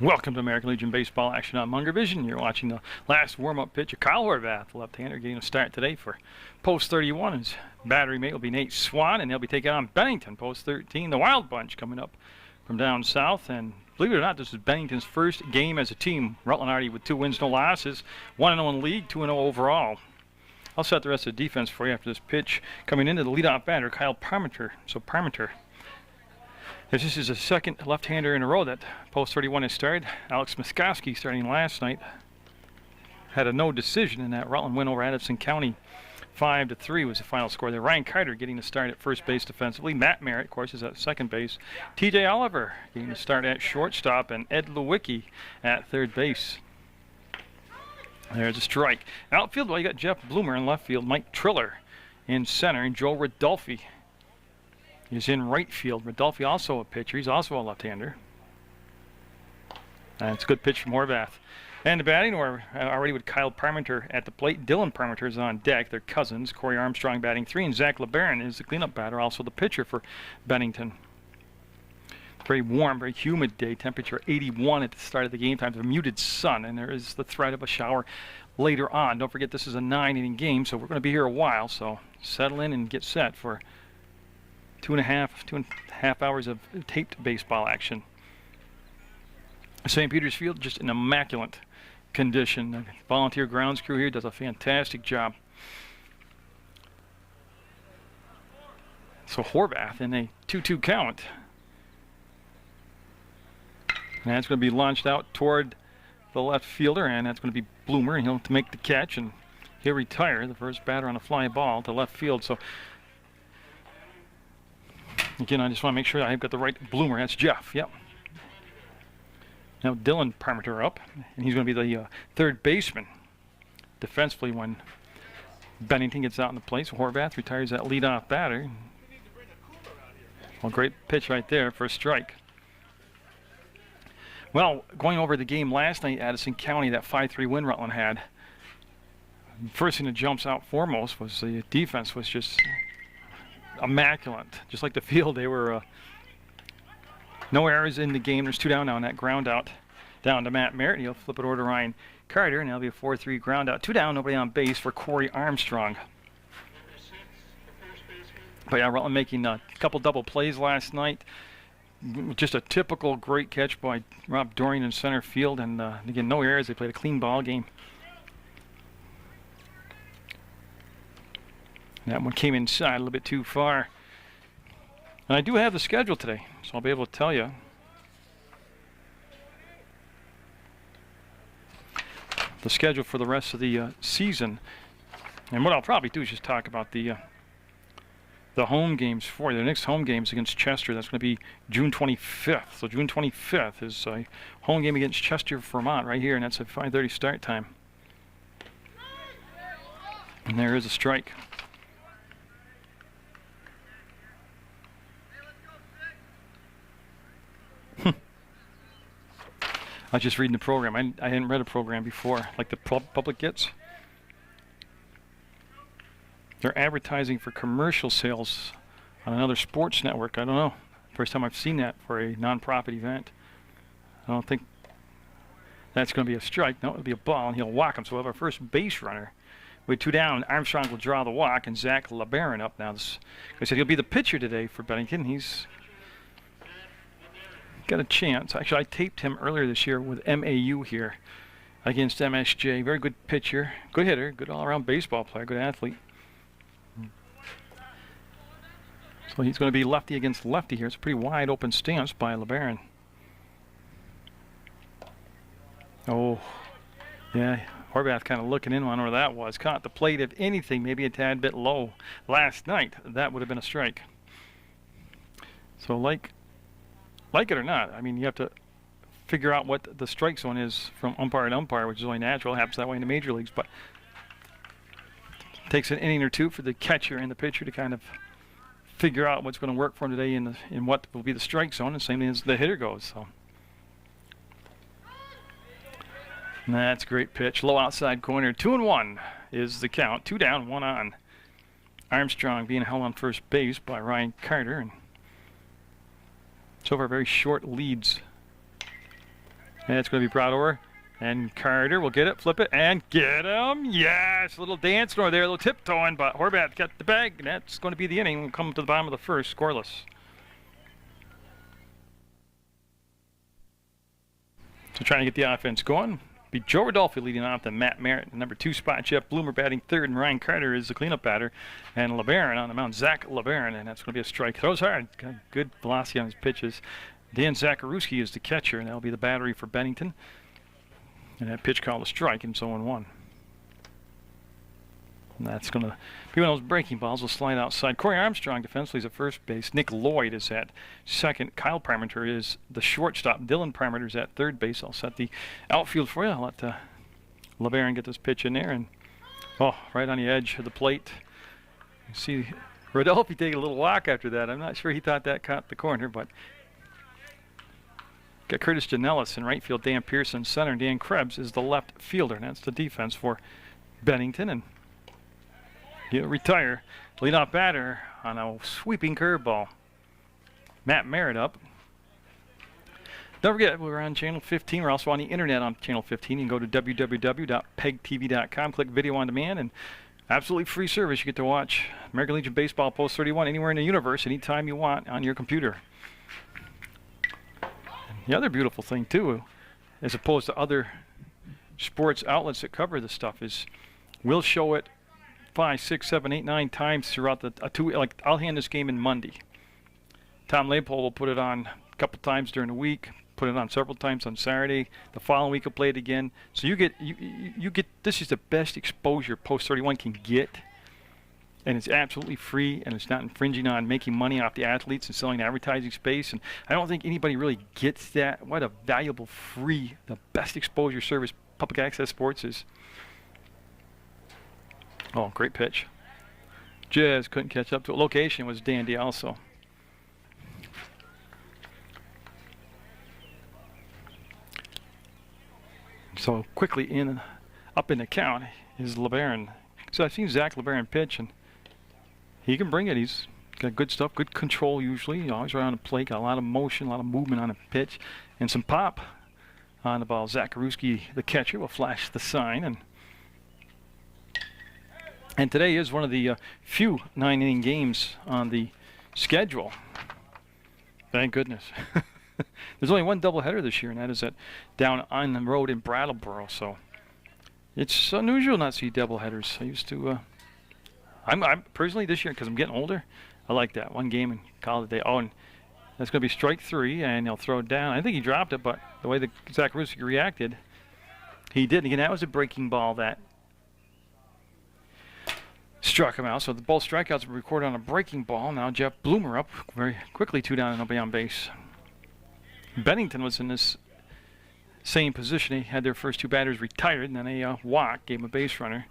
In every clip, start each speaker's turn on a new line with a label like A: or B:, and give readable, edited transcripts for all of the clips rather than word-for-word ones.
A: Welcome to American Legion Baseball action on Munger Vision. You're watching the last warm-up pitch of Kyle Horvath, the left-hander, getting a start today for post 31. His battery mate will be Nate Swan, and they'll be taking on Bennington, post 13. The Wild Bunch coming up from down south, and believe it or not, this is Bennington's first game as a team. Rutland already with 2 wins, no losses, 1-0 in league, 2-0 overall. I'll set the rest of the defense for you after this pitch. Coming into the leadoff batter, Kyle Parmenter. This is the second left-hander in a row that post 31 has started. Alex Muskoski starting last night had a no decision in that Rutland win over Addison County. 5-3 was the final score there. Ryan Carter getting the start at first base defensively. Matt Merritt, of course, is at second base. TJ Oliver getting the start at shortstop, and Ed Lewicki at third base. There's a strike. Outfield, well, you got Jeff Bloomer in left field, Mike Triller in center, and Joe Rodolfi is in right field. Rodolfi also a pitcher. He's also a left-hander. And it's a good pitch from Horvath. And the batting, we're already with Kyle Parmenter at the plate. Dylan Parmenter is on deck. They're cousins. Corey Armstrong batting 3, and Zach LeBaron is the cleanup batter, also the pitcher for Bennington. Very warm, very humid day. Temperature 81 at the start of the game time. The muted sun, and there is the threat of a shower later on. Don't forget, this is a 9-inning game, so we're going to be here a while. So settle in and get set for two and a half hours of taped baseball action. St. Peter's Field just in immaculate condition. The volunteer grounds crew here does a fantastic job. So Horvath in a 2-2 count. And that's going to be launched out toward the left fielder, and that's going to be Bloomer, and he'll have to make the catch, and he'll retire, the first batter on a fly ball to left field. So again, I just want to make sure I've got the right Bloomer. That's Jeff. Yep. Now Dylan Parmenter up, and he's going to be the third baseman defensively when Bennington gets out in the plate. So Horvath retires that leadoff batter. Well, great pitch right there for a strike. Well, going over the game last night, Addison County, that 5-3 win Rutland had. First thing that jumps out foremost was the defense was just immaculate. Just like the field, they were no errors in the game. There's 2 down now on that ground out down to Matt Merritt. He'll flip it over to Ryan Carter, and that'll be a 4-3 ground out. 2 down, nobody on base for Corey Armstrong. But yeah, Rutland making a couple double plays last night. Just a typical great catch by Rob Dorian in center field, and again, no errors. They played a clean ball game. That one came inside a little bit too far. And I do have the schedule today, so I'll be able to tell you. The schedule for the rest of the season. And what I'll probably do is just talk about the home games for you. The next home game is against Chester. That's going to be June 25th. So June 25th is a home game against Chester, Vermont, right here, and that's a 5:30 start time. And there is a strike. I was just reading the program. I hadn't read a program before, like the public gets. They're advertising for commercial sales on another sports network. I don't know. First time I've seen that for a non-profit event. I don't think that's going to be a strike. No, it'll be a ball, and he'll walk him. So we'll have our first base runner. With 2 down, Armstrong will draw the walk, and Zach LeBaron up now. I said he'll be the pitcher today for Bennington. He's got a chance. Actually, I taped him earlier this year with MAU here against MSJ. Very good pitcher, good hitter, good all-around baseball player, good athlete. So he's going to be lefty against lefty here. It's a pretty wide open stance by LeBaron. Oh, yeah, Horvath kind of looking in on where that was. Caught the plate, if anything, maybe a tad bit low last night. That would have been a strike. So like it or not, I mean, you have to figure out what the strike zone is from umpire to umpire, which is only natural. It happens that way in the major leagues, but it takes an inning or two for the catcher and the pitcher to kind of figure out what's going to work for him today in what will be the strike zone, and same thing as the hitter goes. So and that's a great pitch, low outside corner. 2-1 is the count. 2 down, 1 on. Armstrong being held on first base by Ryan Carter, and so far very short leads And it's going to be brought over. And Carter will get it, flip it, and get him. Yes, a little dance over there, a little tiptoeing, but Horvath got the bag, and that's going to be the inning. We'll come to the bottom of the first, scoreless. So trying to get the offense going. Be Joe Rodolfi leading off, then Matt Merritt in number 2 spot. Jeff Bloomer batting third, and Ryan Carter is the cleanup batter. And LeBaron on the mound, Zach LeBaron, and that's going to be a strike. Throws hard, got good velocity on his pitches. Dan Zacharuski is the catcher, and that'll be the battery for Bennington. And that pitch called a strike, and 0-1. And that's going to be one of those breaking balls. Will slide outside. Corey Armstrong defensively is at first base. Nick Lloyd is at second. Kyle Primeter is the shortstop. Dylan Primeter is at third base. I'll set the outfield for you. I'll let LeBaron get this pitch in there. And, right on the edge of the plate. You see Rodolfi taking a little walk after that. I'm not sure he thought that caught the corner, but got Curtis Janellis in right field. Dan Pearson center. And Dan Krebs is the left fielder. And that's the defense for Bennington. And he'll retire. Leadoff batter on a sweeping curveball. Matt Merritt up. Don't forget, we're on Channel 15. We're also on the internet on Channel 15. You can go to www.pegtv.com, click Video on Demand, and absolutely free service. You get to watch American Legion Baseball Post 31 anywhere in the universe, anytime you want on your computer. And the other beautiful thing, too, as opposed to other sports outlets that cover this stuff, is we'll show it 5, 6, 7, 8, 9 times throughout the like I'll hand this game in Monday. Tom Leopold will put it on a couple times during the week, put it on several times on Saturday. The following week he'll play it again. So you get this is the best exposure Post 31 can get, and it's absolutely free, and it's not infringing on making money off the athletes and selling advertising space. And I don't think anybody really gets that. What a valuable, free, the best exposure service public access sports is. Oh, great pitch. Just couldn't catch up to it. Location was dandy also. So quickly up in the count is LeBaron. So I've seen Zach LeBaron pitch, and he can bring it. He's got good stuff, good control usually. Always right on the plate, got a lot of motion, a lot of movement on the pitch, and some pop on the ball. Zacharuski, the catcher, will flash the sign. And today is one of the few 9-inning games on the schedule. Thank goodness. There's only one doubleheader this year, and that is down on the road in Brattleboro. So it's unusual not to see doubleheaders. I used to. I'm personally this year, because I'm getting older, I like that one game and call it a day. Oh, and that's going to be strike 3, and he'll throw it down. I think he dropped it, but the way that Zacharuski reacted, he did. Again, that was a breaking ball that struck him out. So both strikeouts were recorded on a breaking ball. Now Jeff Bloomer up very quickly, 2 down and nobody on base. Bennington was in this same position. He had their first 2 batters retired, and then a walk gave him a base runner.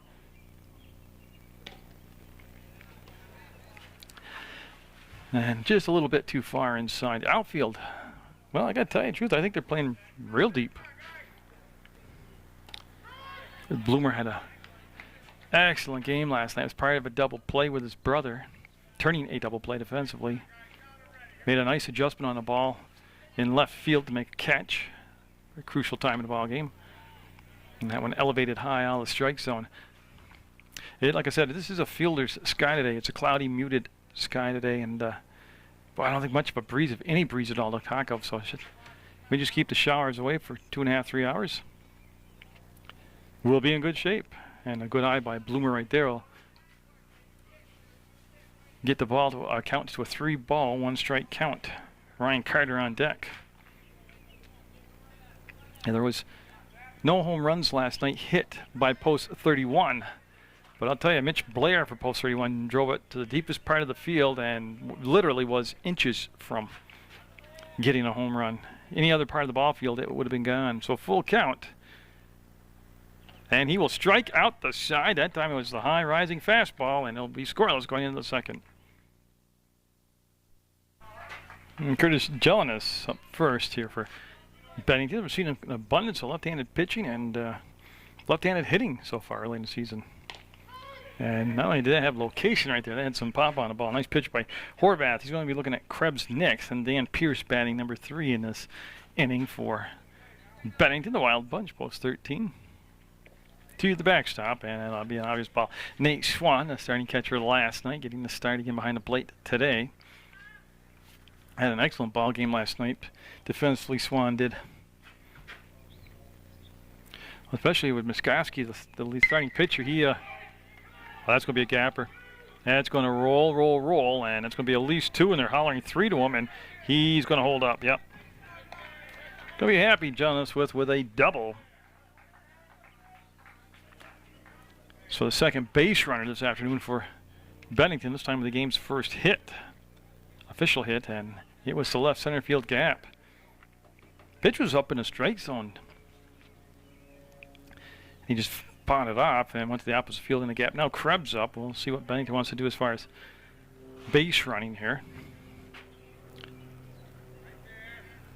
A: And just a little bit too far inside. Outfield, well, I got to tell you the truth, I think they're playing real deep. Bloomer had a excellent game last night. It was part of a double play with his brother, turning a double play defensively. Made a nice adjustment on the ball in left field to make a catch. A crucial time in the ball game. And that one elevated high out of the strike zone. Like I said, this is a fielder's sky today. It's a cloudy, muted sky today, and I don't think much of a breeze, if any breeze at all, to talk of. So we just keep the showers away for 2.5, 3 hours. We'll be in good shape. And a good eye by Bloomer right there will get the ball to count to a 3-ball, 1-strike count. Ryan Carter on deck. And there was no home runs last night hit by Post 31. But I'll tell you, Mitch Blair for Post 31 drove it to the deepest part of the field and literally was inches from getting a home run. Any other part of the ball field, it would have been gone. So full count. And he will strike out the side. That time it was the high rising fastball, and it'll be scoreless going into the second. And Curtis Jelinas up first here for Bennington. We've seen an abundance of left-handed pitching and left-handed hitting so far early in the season. And not only did they have location right there, they had some pop on the ball. Nice pitch by Horvath. He's going to be looking at Krebs next, and Dan Pierce batting number 3 in this inning for Bennington, the Wild Bunch, post 13. To the backstop, and that'll be an obvious ball. Nate Swan, the starting catcher last night, getting the start again behind the plate today. Had an excellent ball game last night. Defensively, Swan did. Especially with Muskoski, the lead starting pitcher. Well, that's going to be a gapper. That's going to roll, and it's going to be at least 2, and they're hollering 3 to him, and he's going to hold up. Yep. Going to be happy, John Smith, with a double. So the second base runner this afternoon for Bennington, this time with the game's first hit, official hit, and it was the left center field gap. Pitch was up in the strike zone. He just fought it off and went to the opposite field in the gap. Now Krebs up. We'll see what Bennington wants to do as far as base running here.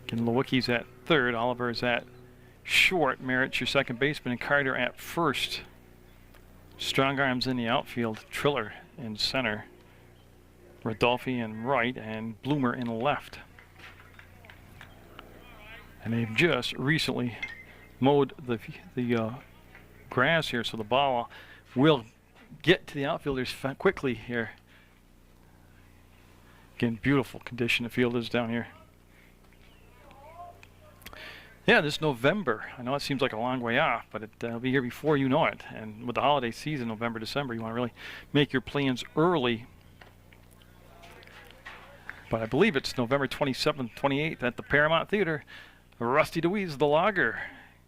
A: Again, Lewicki's at third. Oliver is at short. Merritt's your second baseman, and Carter at first. Strong arms in the outfield. Triller in center. Rodolfi in right, and Bloomer in left. And they've just recently mowed the grass here, so the ball will get to the outfielders quickly here. Again, beautiful condition the field is down here. Yeah, this November. I know it seems like a long way off, but it'll be here before you know it. And with the holiday season, November, December, you want to really make your plans early. But I believe it's November 27th, 28th at the Paramount Theater. Rusty DeWeese, the logger.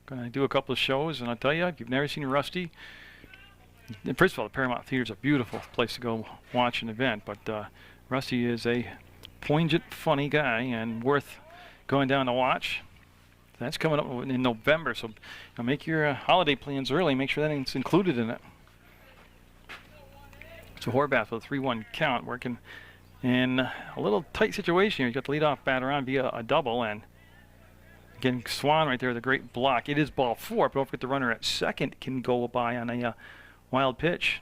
A: Going to do a couple of shows, and I'll tell you, if you've never seen Rusty, first of all, the Paramount Theater is a beautiful place to go watch an event, but Rusty is a poignant, funny guy and worth going down to watch. That's coming up in November, so make your holiday plans early. Make sure that it's included in it. So Horvath with a 3-1 count, working in a little tight situation here. He's got the leadoff batter on via a double, and again, Swan right there with a great block. It is ball 4, but don't forget the runner at second can go by on a wild pitch.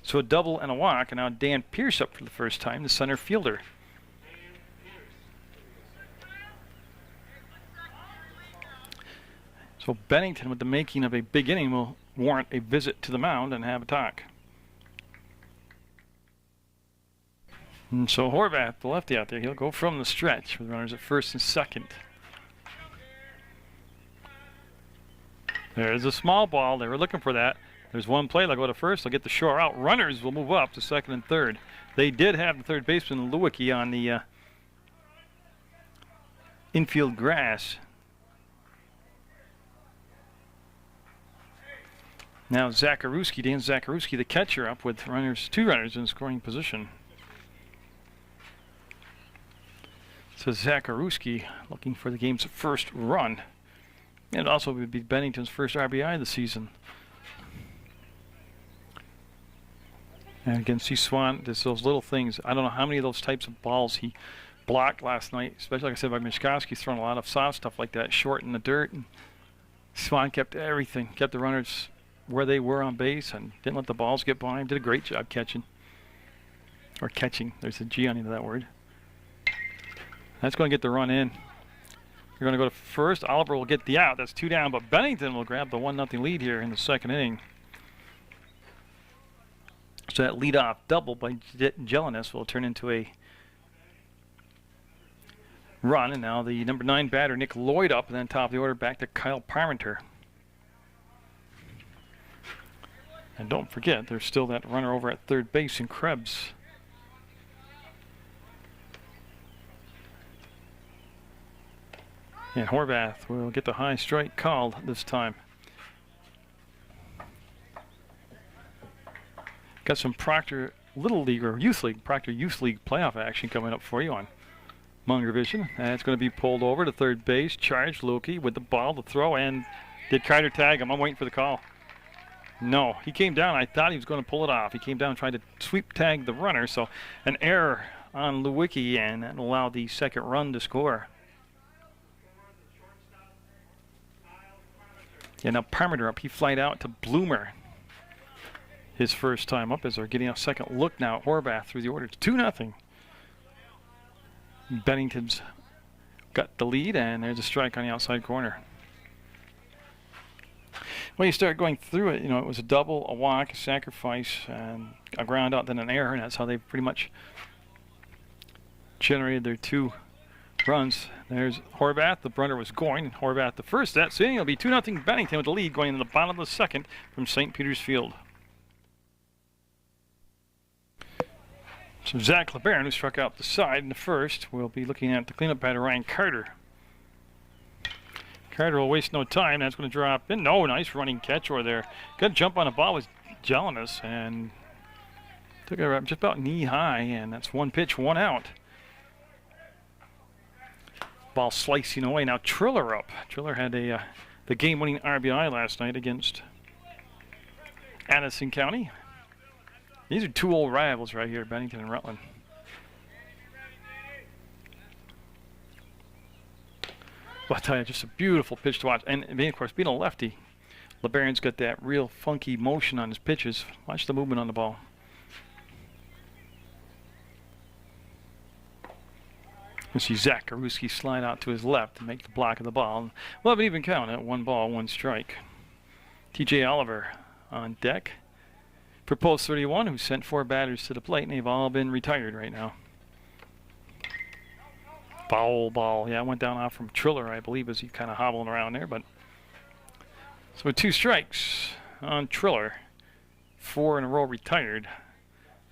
A: So a double and a walk, and now Dan Pierce up for the first time, the center fielder. So Bennington, with the making of a big inning, will warrant a visit to the mound and have a talk. And so Horvath, the lefty out there, he'll go from the stretch with runners at first and second. There's a small ball. They were looking for that. There's one play. They'll go to first. They'll get the shore out. Runners will move up to second and third. They did have the third baseman, Lewicki, on the infield grass. Now Zacharewski, Dan Zacharewski, the catcher, up with runners, 2 runners in scoring position. So Zacharewski looking for the game's first run. And it also would be Bennington's first RBI of the season. And again, see Swan, there's those little things. I don't know how many of those types of balls he blocked last night, especially, like I said, by Muskoski, throwing a lot of soft stuff like that, short in the dirt. And Swan kept everything, kept the runners where they were on base and didn't let the balls get by him. Did a great job catching. Or catching. There's a G on the end of that word. That's going to get the run in. They're going to go to first. Oliver will get the out. That's 2 down, but Bennington will grab the 1-0 lead here in the second inning. So that leadoff double by Jelinek will turn into a run. And now the number 9 batter, Nick Lloyd, up, and then top of the order back to Kyle Parmenter. And don't forget, there's still that runner over at third base in Krebs. And Horvath will get the high strike called this time. Got some Proctor Little League or Youth League, Proctor Youth League playoff action coming up for you on Munger Vision. And it's going to be pulled over to third base. Charged Lewicki with the ball to throw, and did Carter tag him? I'm waiting for the call. No, he came down. I thought he was going to pull it off. He came down trying to sweep tag the runner, so an error on Lewicki, and that allowed the second run to score. Yeah, now Parmenter up. He flied out to Bloomer. His first time up as they're getting a second look now at Horvath through the order. It's 2-0. Bennington's got the lead, and there's a strike on the outside corner. Well, you start going through it, it was a double, a walk, a sacrifice, and a ground out, then an error, and that's how they pretty much generated their 2 runs. There's Horvath. The runner was going, and Horvath the first. That's it. It'll be 2-0 Bennington with the lead going into the bottom of the second from St. Peter's Field. So Zach LeBaron, who struck out the side in the first, will be looking at the cleanup batter, Ryan Carter. Carter will waste no time. That's going to drop in. No, nice running catch over there. Got to jump on the ball with Jelinas and took it just about knee high, and that's 1 pitch, 1 out. Ball slicing away. Now Triller up. Triller had the game-winning RBI last night against Addison County. These are 2 old rivals right here, Bennington and Rutland. Well, I'll tell you, just a beautiful pitch to watch. And of course, being a lefty, LeBaron's got that real funky motion on his pitches. Watch the movement on the ball. You see Zach Karuski slide out to his left to make the block of the ball. We'll have an even count at 1 ball, 1 strike. TJ Oliver on deck for post 31, who sent 4 batters to the plate, and they've all been retired right now. Foul ball. Yeah, it went down off from Triller, I believe, as he kind of hobbling around there. But so with 2 strikes on Triller, 4 in a row retired.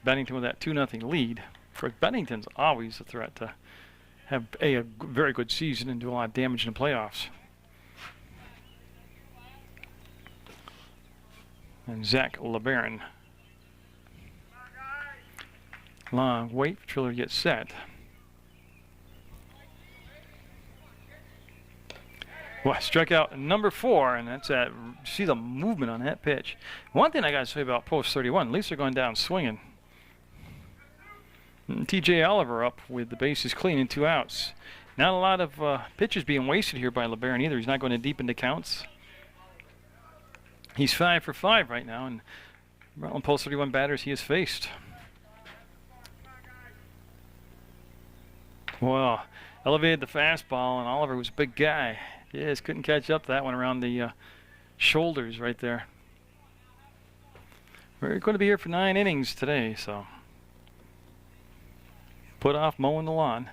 A: Bennington with that 2-0 lead. For Bennington's always a threat to have a very good season and do a lot of damage in the playoffs. And Zach LeBaron. Long wait for Triller to get set. Well, struck out number 4, and that's that. See the movement on that pitch. One thing I got to say about post 31, at least they're going down swinging. TJ Oliver up with the bases clean and 2 outs. Not a lot of pitches being wasted here by LeBaron either. He's not going to deep into counts. He's 5 for 5 right now, and Rutland post 31 batters he has faced. Well, elevated the fastball, and Oliver was a big guy. Just couldn't catch up to that one around the shoulders right there. We're going to be here for 9 innings today, so put off mowing the lawn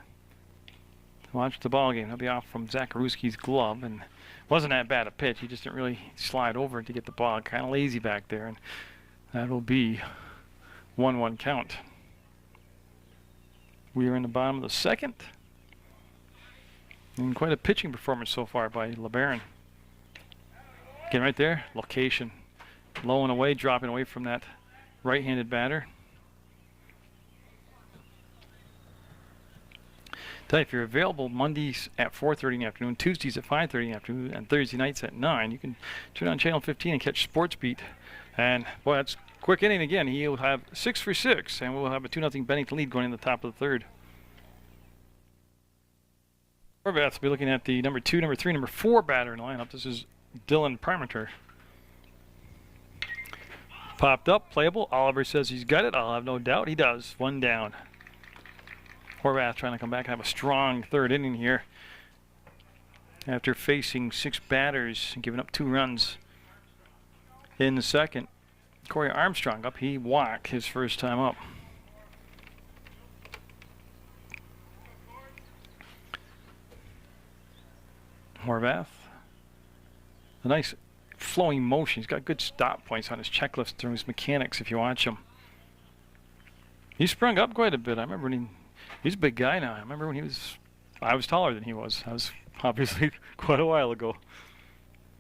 A: to watch the ball game. He'll be off from Zach Karuski's glove, and wasn't that bad a pitch. He just didn't really slide over to get the ball. Kind of lazy back there, and that'll be 1-1 count. We are in the bottom of the second. And quite a pitching performance so far by LeBaron. Again, right there, location. Low and away, dropping away from that right-handed batter. Tell you, if you're available Mondays at 4:30 in the afternoon, Tuesdays at 5:30 in the afternoon, and Thursday nights at 9, you can turn on Channel 15 and catch Sports Beat. And, boy, that's quick inning again. He'll have 6 for 6, and we'll have a 2-0 Bennington lead going in the top of the third. Horvath will be looking at the number 2, number 3, number 4 batter in the lineup. This is Dylan Parmenter. Popped up, playable. Oliver says he's got it. I'll have no doubt he does. 1 down. Horvath trying to come back and have a strong third inning here after facing 6 batters and giving up 2 runs in the second. Corey Armstrong up. He walked his first time up. Horvath. A nice flowing motion. He's got good stop points on his checklist through his mechanics if you watch him. He sprung up quite a bit. I remember when he's a big guy now. I remember when I was taller than he was. That was obviously quite a while ago.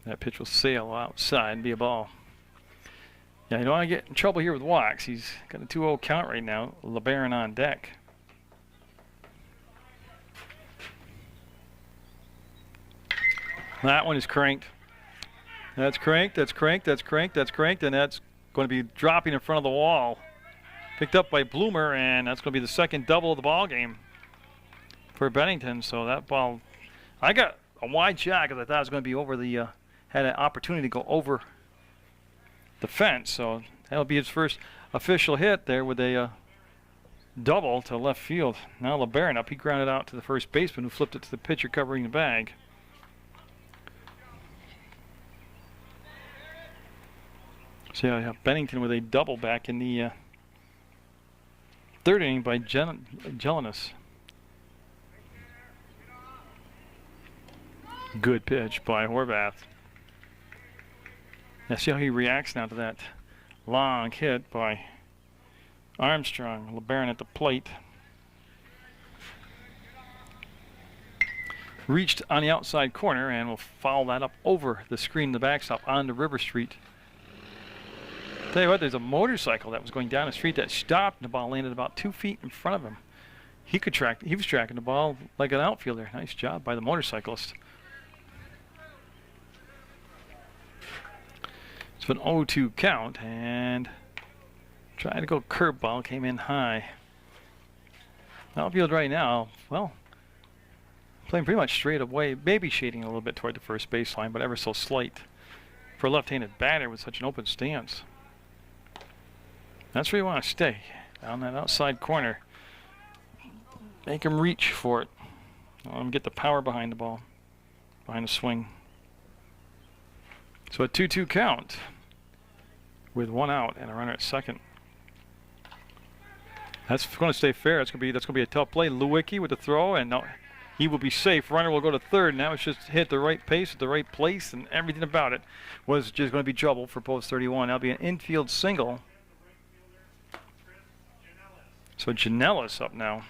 A: That pitch will sail outside and be a ball. Yeah, you don't want to get in trouble here with walks. He's got a 2-0 count right now. LeBaron on deck. That one is cranked. That's cranked, that's cranked, that's cranked, that's cranked, and that's going to be dropping in front of the wall. Picked up by Bloomer, and that's going to be the second double of the ball game for Bennington. So that ball, I got a wide shot because I thought it was going to be over the, had an opportunity to go over the fence. So that'll be his first official hit there with a double to left field. Now LeBaron up, he grounded out to the first baseman who flipped it to the pitcher covering the bag. So yeah, Bennington with a double back in the third inning by Jelinas. Good pitch by Horvath. Now see how he reacts now to that long hit by Armstrong. LeBaron at the plate. Reached on the outside corner and will foul that up over the screen in the backstop onto River Street. Tell you what, there's a motorcycle that was going down the street that stopped and the ball landed about 2 feet in front of him. He was tracking the ball like an outfielder. Nice job by the motorcyclist. So an 0-2 count, and trying to go curveball, came in high. Outfield right now, well, playing pretty much straight away, maybe shading a little bit toward the first baseline, but ever so slight for a left-handed batter with such an open stance. That's where you want to stay, down that outside corner. Make him reach for it. Let him get the power behind the ball, behind the swing. So a 2-2 count with 1 out and a runner at second. That's going to stay fair. That's going to be a tough play. Lewicki with the throw, and no, he will be safe. Runner will go to third, and that was just hit the right pace at the right place, and everything about it was just going to be trouble for post 31. That'll be an infield single. So Janellis up now.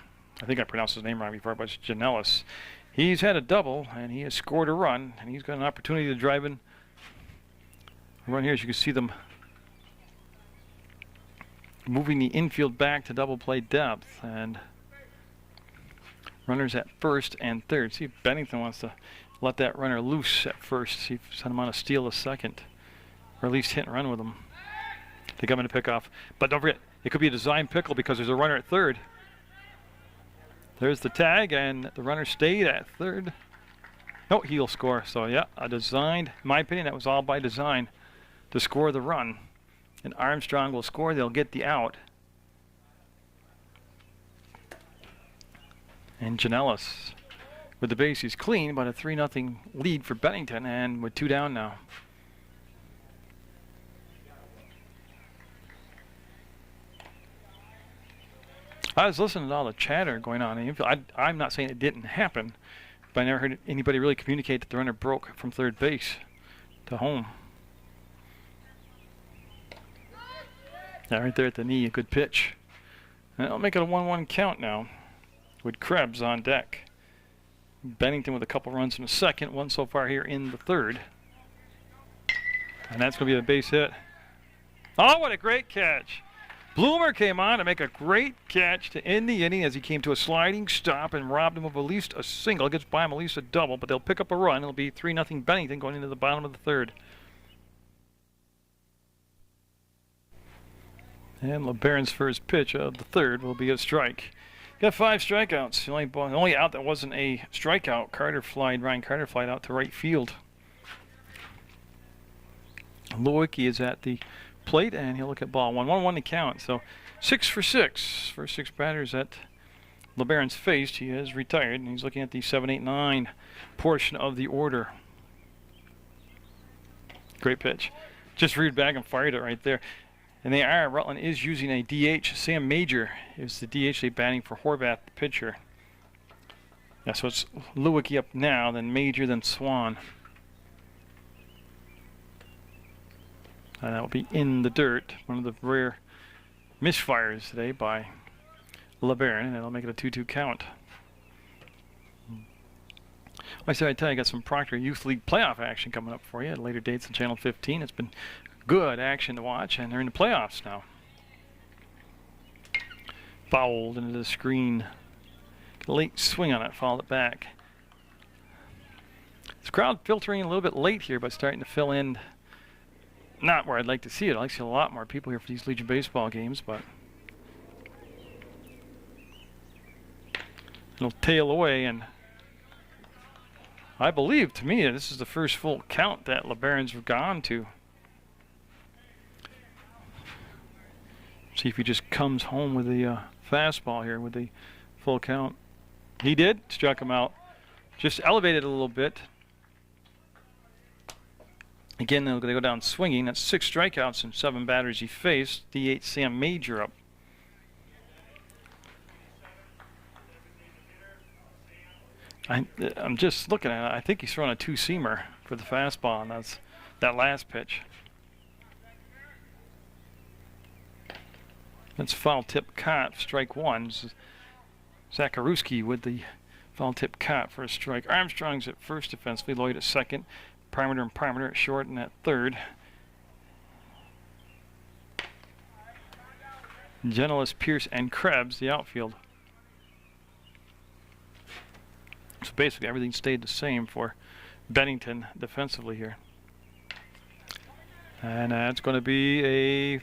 A: I think I pronounced his name wrong before, but it's Janellis. He's had a double, and he has scored a run, and he's got an opportunity to drive in. Run here, as you can see them moving the infield back to double play depth, and runners at first and third. See if Bennington wants to let that runner loose at first. See if send him on a steal a second, or at least hit and run with him. They come in to pick off, but don't forget it could be a design pickle because there's a runner at third. There's the tag, and the runner stayed at third. No, he'll score. So yeah, a designed. In my opinion, that was all by design to score the run. And Armstrong will score. They'll get the out. And Janellis with the bases clean, but a 3-0 lead for Bennington, and with 2 down now. I was listening to all the chatter going on in the infield. I'm not saying it didn't happen, but I never heard anybody really communicate that the runner broke from third base to home. Yeah, right there at the knee, a good pitch. And it'll make it a 1-1 count now with Krebs on deck. Bennington with a couple runs in the second, 1 so far here in the third. And that's going to be a base hit. Oh, what a great catch. Bloomer came on to make a great catch to end the inning as he came to a sliding stop and robbed him of at least a single. Gets by him at least a double, but they'll pick up a run. It'll be 3-0 Bennington going into the bottom of the third. And LeBaron's first pitch of the third will be a strike. Got 5 strikeouts. The only out that wasn't a strikeout, Ryan Carter flied out to right field. Lewicki is at the plate, and he'll look at ball 1-1 to count. So 6 for 6. First 6 batters that LeBaron's faced. He is retired, and he's looking at the 7, 8, 9 portion of the order. Great pitch. Just reared back and fired it right there. And Rutland is using a DH. Sam Major is the DH they batting for Horvath, the pitcher. Yeah, so it's Lewicki up now, then Major, then Swan. And that will be in the dirt. One of the rare misfires today by LeBaron, and that'll make it a 2-2 count. Like I said, I tell you, I got some Proctor Youth League playoff action coming up for you at later dates on Channel 15. It's been good action to watch, and they're in the playoffs now. Fouled into the screen. Late swing on it, fouled it back. This crowd filtering a little bit late here, but starting to fill in. Not where I'd like to see it. I'd like to see a lot more people here for these Legion baseball games, but it'll tail away, and I believe, to me, this is the first full count that LeBaron's gone to. See if he just comes home with the fastball here with the full count. He did. Struck him out. Just elevated a little bit. Again, they're going to go down swinging. That's 6 strikeouts and 7 batters he faced. D8 Sam Major up. I'm just looking at it. I think he's throwing a 2-seamer for the fastball, and that's that last pitch. That's foul tip caught, strike 1. Zacharuski with the foul tip caught for a strike. Armstrong's at first defensively, Lloyd at second. Parmenter and Parmenter at short and at third. Genelis, Pierce, and Krebs, the outfield. So basically everything stayed the same for Bennington defensively here. And that's going to be a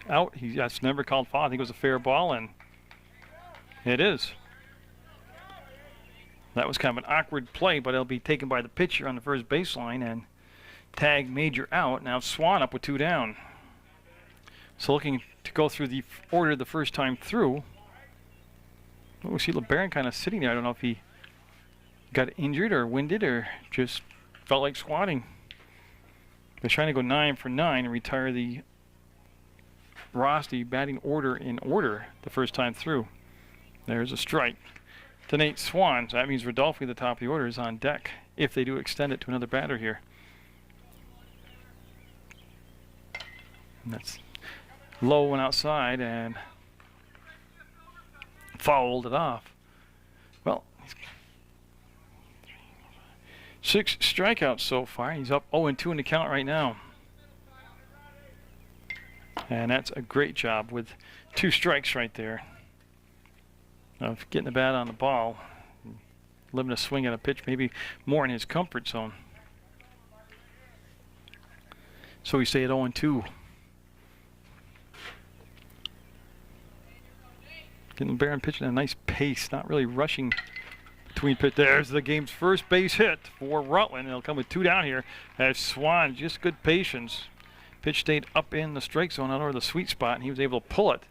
A: out. That's never called foul. I think it was a fair ball, and it is. That was kind of an awkward play, but it'll be taken by the pitcher on the first baseline and tag Major out. Now Swan up with 2 down. So looking to go through the order the first time through. Oh, we see LeBaron kind of sitting there. I don't know if he got injured or winded or just felt like squatting. They're trying to go 9 for 9 and retire the Rosti batting order in order the first time through. There's a strike to Nate Swan. So that means Rodolfi at the top of the order is on deck if they do extend it to another batter here. And that's low and outside and fouled it off. Well, 6 strikeouts so far. He's up 0-2 in the count right now. And that's a great job with 2 strikes right there of getting the bat on the ball, living a swing at a pitch maybe more in his comfort zone. So we stay at 0-2. Getting LeBaron pitching at a nice pace, not really rushing between pitch. There's the game's first base hit for Rutland. It'll come with 2 down here as Swan, just good patience. Pitch stayed up in the strike zone out over the sweet spot, and he was able to pull it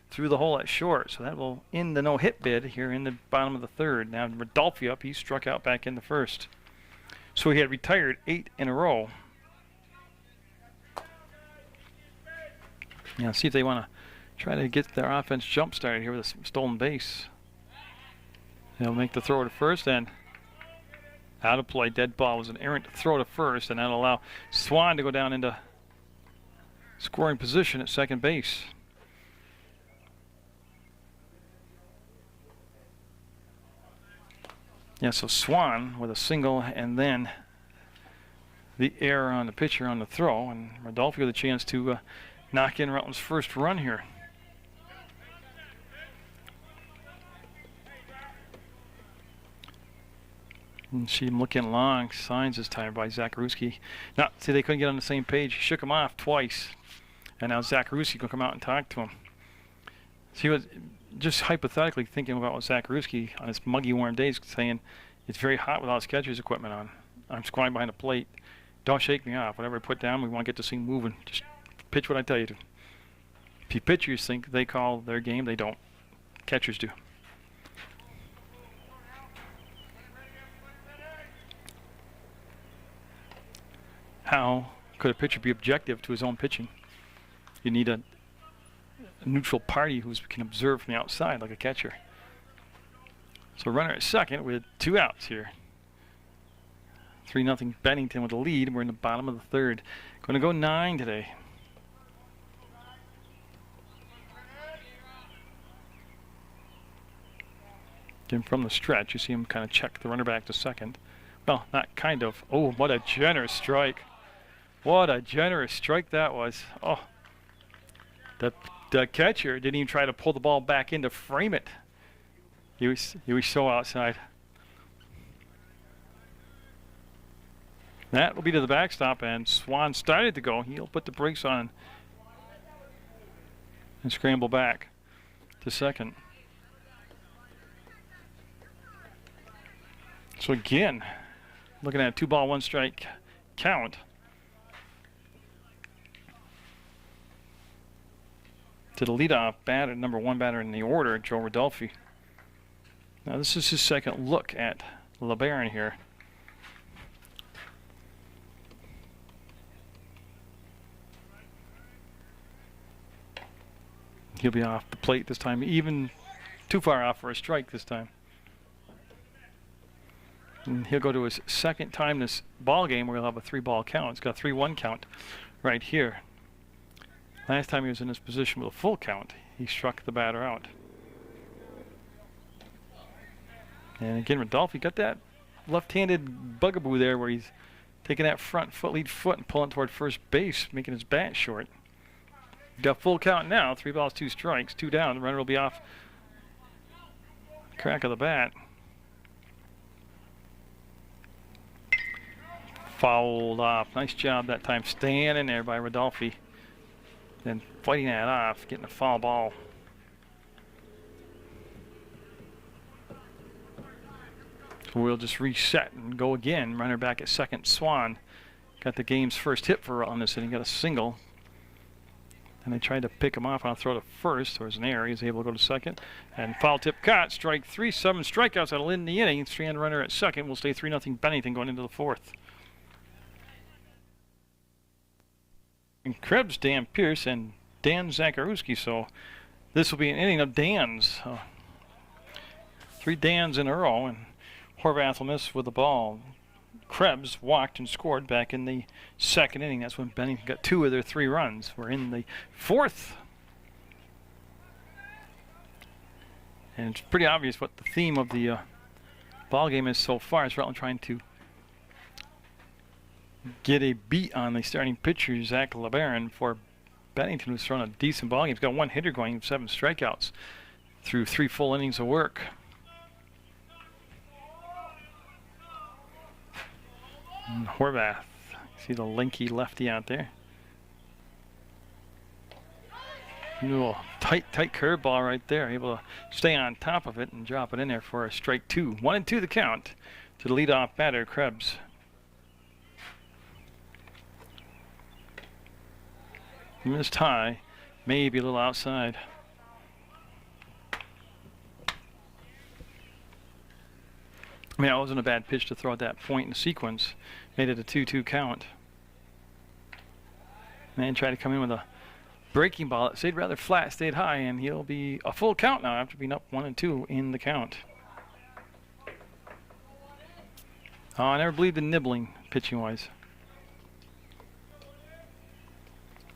A: through the hole at short. So that will end the no-hit bid here in the bottom of the third. Now Rodolfi up, he struck out back in the first. So he had retired 8 in a row. Now see if they want to try to get their offense jump started here with a stolen base. They'll make the throw to first and out of play. Dead ball was an errant throw to first, and that'll allow Swan to go down into scoring position at second base. Yeah, so Swan with a single and then the error on the pitcher on the throw, and Rodolfi with a chance to knock in Rutland's first run here. And see him looking long, signs this time by Zacharuski. Now, see, they couldn't get on the same page. He shook him off twice, and now Zacharuski can come out and talk to him. So he was just hypothetically thinking about what Zacharuski on his muggy, warm days, saying it's very hot without his catcher's equipment on. I'm squatting behind the plate. Don't shake me off. Whatever I put down, we want to get this thing moving. Just pitch what I tell you to. If you pitchers think they call their game, they don't. Catchers do. How could a pitcher be objective to his own pitching? You need a neutral party who can observe from the outside like a catcher. So runner at second with 2 outs here. 3-0 Bennington with the lead. We're in the bottom of the third. Going to go 9 today. Again, from the stretch, you see him kind of check the runner back to second. Well, not kind of. Oh, what a generous strike. What a generous strike that was. Oh, the catcher didn't even try to pull the ball back in to frame it. He was so outside. That will be to the backstop, and Swan started to go. He'll put the brakes on and scramble back to second. So again, looking at a 2-ball, 1-strike count. To the leadoff batter, number 1 batter in the order, Joe Rodolfi. Now this is his second look at LeBaron here. He'll be off the plate this time, even too far off for a strike this time. And he'll go to his second time this ball game where he'll have a 3-ball count. It's got a 3-1 count right here. Last time he was in this position with a full count, he struck the batter out. And again, Rodolphe got that left-handed bugaboo there where he's taking that front foot, lead foot, and pulling toward first base, making his bat short. Got full count now, 3 balls, 2 strikes, 2 down. The runner will be off crack of the bat. Fouled off. Nice job that time staying in there by Rodolphe. Then fighting that off, getting a foul ball. So we'll just reset and go again. Runner back at second. Swan got the game's first hit for Rutland this inning. Got a single. And they tried to pick him off on a throw to first. There was an error. He's able to go to second. And foul tip caught. Strike 3. 7 strikeouts. That'll end the inning. Strand runner at second. We'll stay 3-0 Bennington going into the 4th. And Krebs, Dan Pierce, and Dan Zakarewski. So this will be an inning of Dans. 3 Dans in a row, and Horvath will miss with the ball. Krebs walked and scored back in the second inning. That's when Bennington got 2 of their 3 runs. We're in the 4th. And it's pretty obvious what the theme of the ball game is so far. It's Rutland trying to get a beat on the starting pitcher, Zach LeBaron, for Bennington, who's thrown a decent ball game. He's got 1 hitter going, 7 strikeouts through 3 full innings of work. And Horvath, see the lanky lefty out there. A little tight curveball right there. Able to stay on top of it and drop it in there for a strike 2. 1-2 the count to the leadoff batter, Krebs. Missed high, maybe a little outside. I mean, that wasn't a bad pitch to throw at that point in the sequence. Made it a 2-2 count. Man tried to come in with a breaking ball that stayed rather flat, stayed high, and he'll be a full count now after being up 1-2 in the count. Oh, I never believed in nibbling pitching-wise.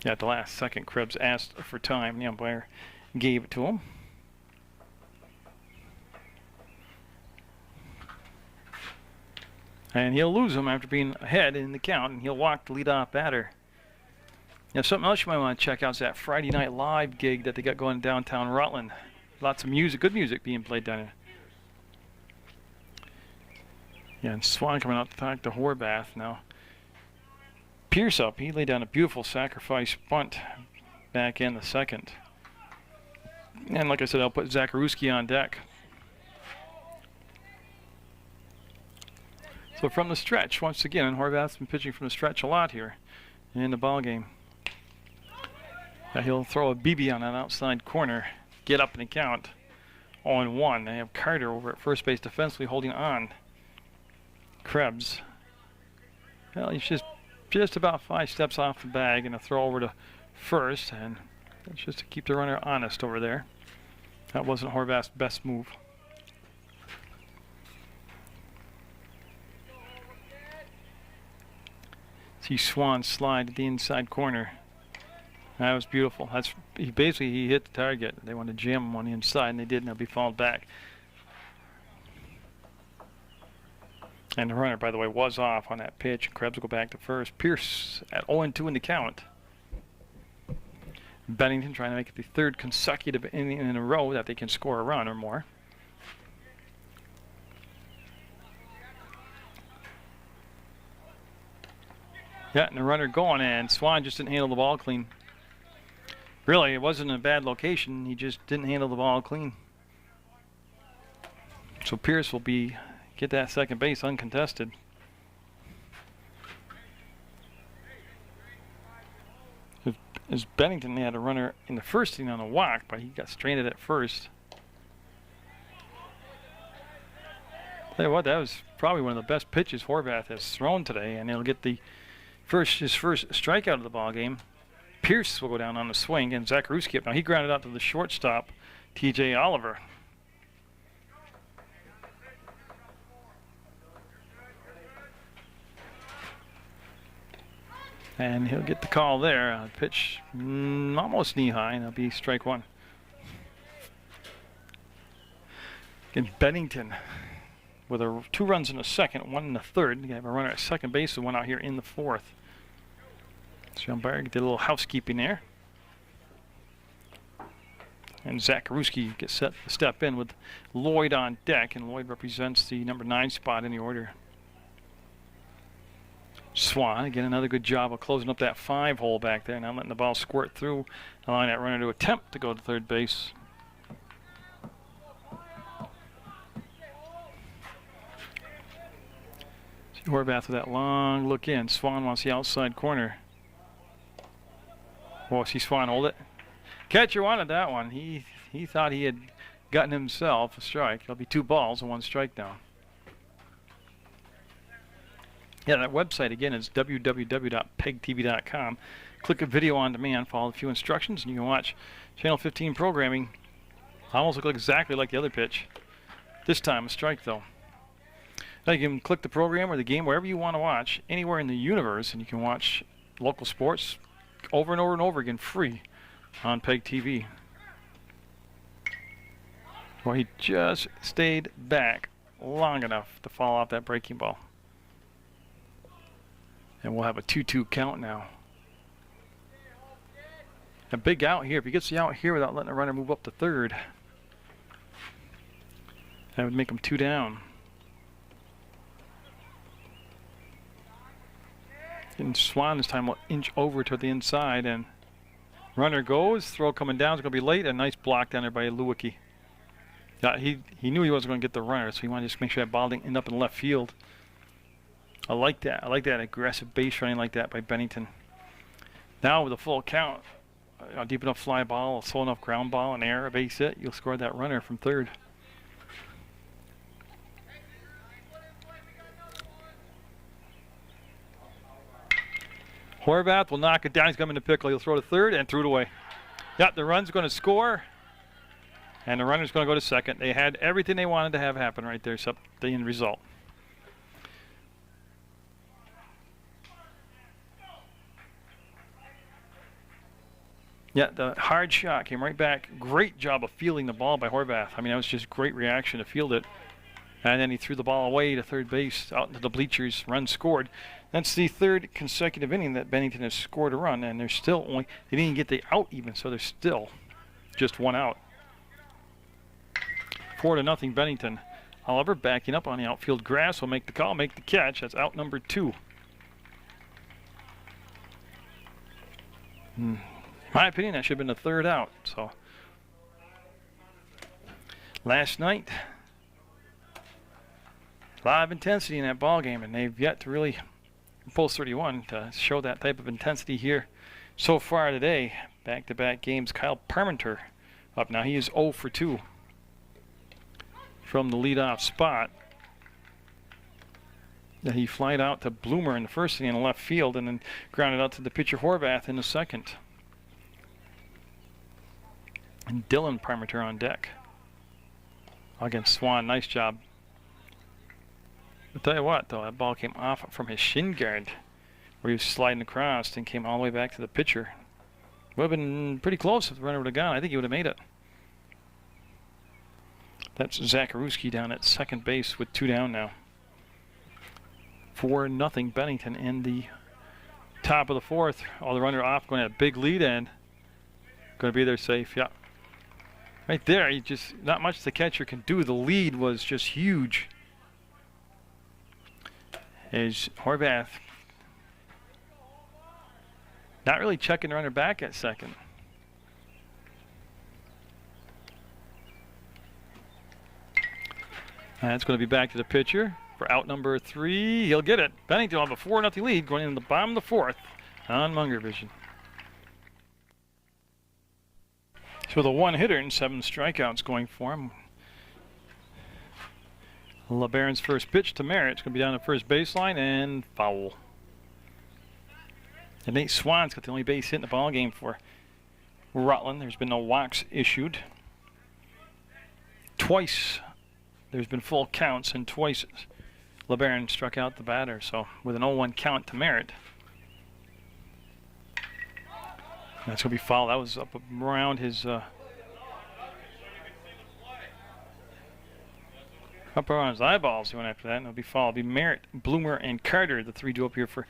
A: Yeah, at the last second, Krebs asked for time. The umpire gave it to him. And he'll lose him after being ahead in the count, and he'll walk the leadoff batter. Now, something else you might want to check out is that Friday Night Live gig that they got going downtown Rutland. Lots of music, good music being played down there. Yeah, and Swan coming out to talk to Horvath now. Pierce up. He laid down a beautiful sacrifice bunt back in the second. And like I said, I'll put Zakarewski on deck. So from the stretch, once again, Horvath's been pitching from the stretch a lot here in the ball game. Now he'll throw a BB on an outside corner, get up in the count, 0-1. They have Carter over at first base defensively holding on. Krebs. Well, he's just about 5 steps off the bag, and a throw over to first, and that's just to keep the runner honest over there. That wasn't Horvath's best move. See Swan slide to the inside corner. That was beautiful. He hit the target. They wanted to jam him on the inside, and they did, and he'll be fouled back. And the runner, by the way, was off on that pitch. Krebs will go back to first. Pierce at 0-2 in the count. Bennington trying to make it the 3rd consecutive inning in a row that they can score a run or more. Yeah, and the runner going, and Swan just didn't handle the ball clean. Really, it wasn't a bad location. He just didn't handle the ball clean. So Pierce will get that second base uncontested. As Bennington had a runner in the first inning on a walk, but he got stranded at first. Tell you what, that was probably one of the best pitches Horvath has thrown today, and he'll get his first strikeout of the ball game. Pierce will go down on the swing, and Zakaruski up. Now he grounded out to the shortstop, T.J. Oliver. And he'll get the call there. Pitch almost knee-high, and that'll be strike one. In Bennington, with 2 runs in the second, 1 in the third. You have a runner at second base and one out here in the fourth. So umpire did a little housekeeping there. And Zakaruski gets set to step in with Lloyd on deck, and Lloyd represents the number 9 spot in the order. Swan, again, another good job of closing up that 5 hole back there. Now letting the ball squirt through, allowing that runner to attempt to go to third base. See Horvath with that long look in. Swan wants the outside corner. Oh, see Swan hold it. Catcher wanted that one. He thought he had gotten himself a strike. It'll be 2 balls and 1 strike down. Yeah, that website again is www.pegtv.com. Click a video on demand, follow a few instructions, and you can watch Channel 15 programming. Almost look exactly like the other pitch. This time a strike though. Now you can click the program or the game wherever you want to watch, anywhere in the universe, and you can watch local sports over and over and over again free on PEGTV. Well, he just stayed back long enough to fall off that breaking ball. And we'll have a 2-2 count now. A big out here. If he gets the out here without letting the runner move up to third, that would make him 2 down. And Swan this time will inch over to the inside, and runner goes. Throw coming down is going to be late. A nice block down there by Lewicki. He knew he wasn't going to get the runner, so he wanted to just make sure that ball didn't end up in left field. I like that. I like that aggressive base running like that by Bennington. Now with a full count, a deep enough fly ball, a slow enough ground ball, an error, a base hit, you'll score that runner from third. Horvath will knock it down. He's coming to pickle. He'll throw to third and threw it away. Yep, the run's going to score, and the runner's going to go to second. They had everything they wanted to have happen right there, except the end result. Yeah, the hard shot came right back. Great job of fielding the ball by Horvath. I mean, that was just great reaction to field it. And then he threw the ball away to third base, out into the bleachers, run scored. That's the 3rd consecutive inning that Bennington has scored a run, and they're still only, they didn't even get the out even, so they're still just 1 out. 4-0 Bennington. Oliver backing up on the outfield grass will make the call, make the catch. That's out number 2. In my opinion, that should have been the 3rd out. So last night, a lot of intensity in that ball game, and they've yet to really Pulse 31 to show that type of intensity here so far today. Back-to-back games. Kyle Parmenter up now. He is 0 for 2 from the leadoff spot. He flied out to Bloomer in the first inning in left field, and then grounded out to the pitcher Horvath in the second. And Dylan Parmenter on deck against Swan. Nice job. I'll tell you what, though, that ball came off from his shin guard where he was sliding across and came all the way back to the pitcher. Would have been pretty close if the runner would have gone. I think he would have made it. That's Zakaruski down at second base with 2 down now. 4-0 Bennington in the top of the 4th. Oh, the runner off, going to have a big lead and going to be there safe. Yeah. Right there, you just, not much the catcher can do. The lead was just huge. Is Horvath not really checking the runner back at second. That's going to be back to the pitcher for out number 3. He'll get it. Bennington on a 4-0 lead going into the bottom of the 4th on Munger vision. So the 1-hitter and 7 strikeouts going for him. LeBaron's first pitch to Merritt. It's going to be down the first baseline and foul. And Nate Swan's got the only base hit in the ball game for Rutland. There's been no walks issued. Twice there's been full counts, and twice LeBaron struck out the batter. So with an 0-1 count to Merritt. That's going to be foul. That was up around his up around his eyeballs. He went after that, and it'll be foul. It'll be Merritt, Bloomer, and Carter. The three due up here for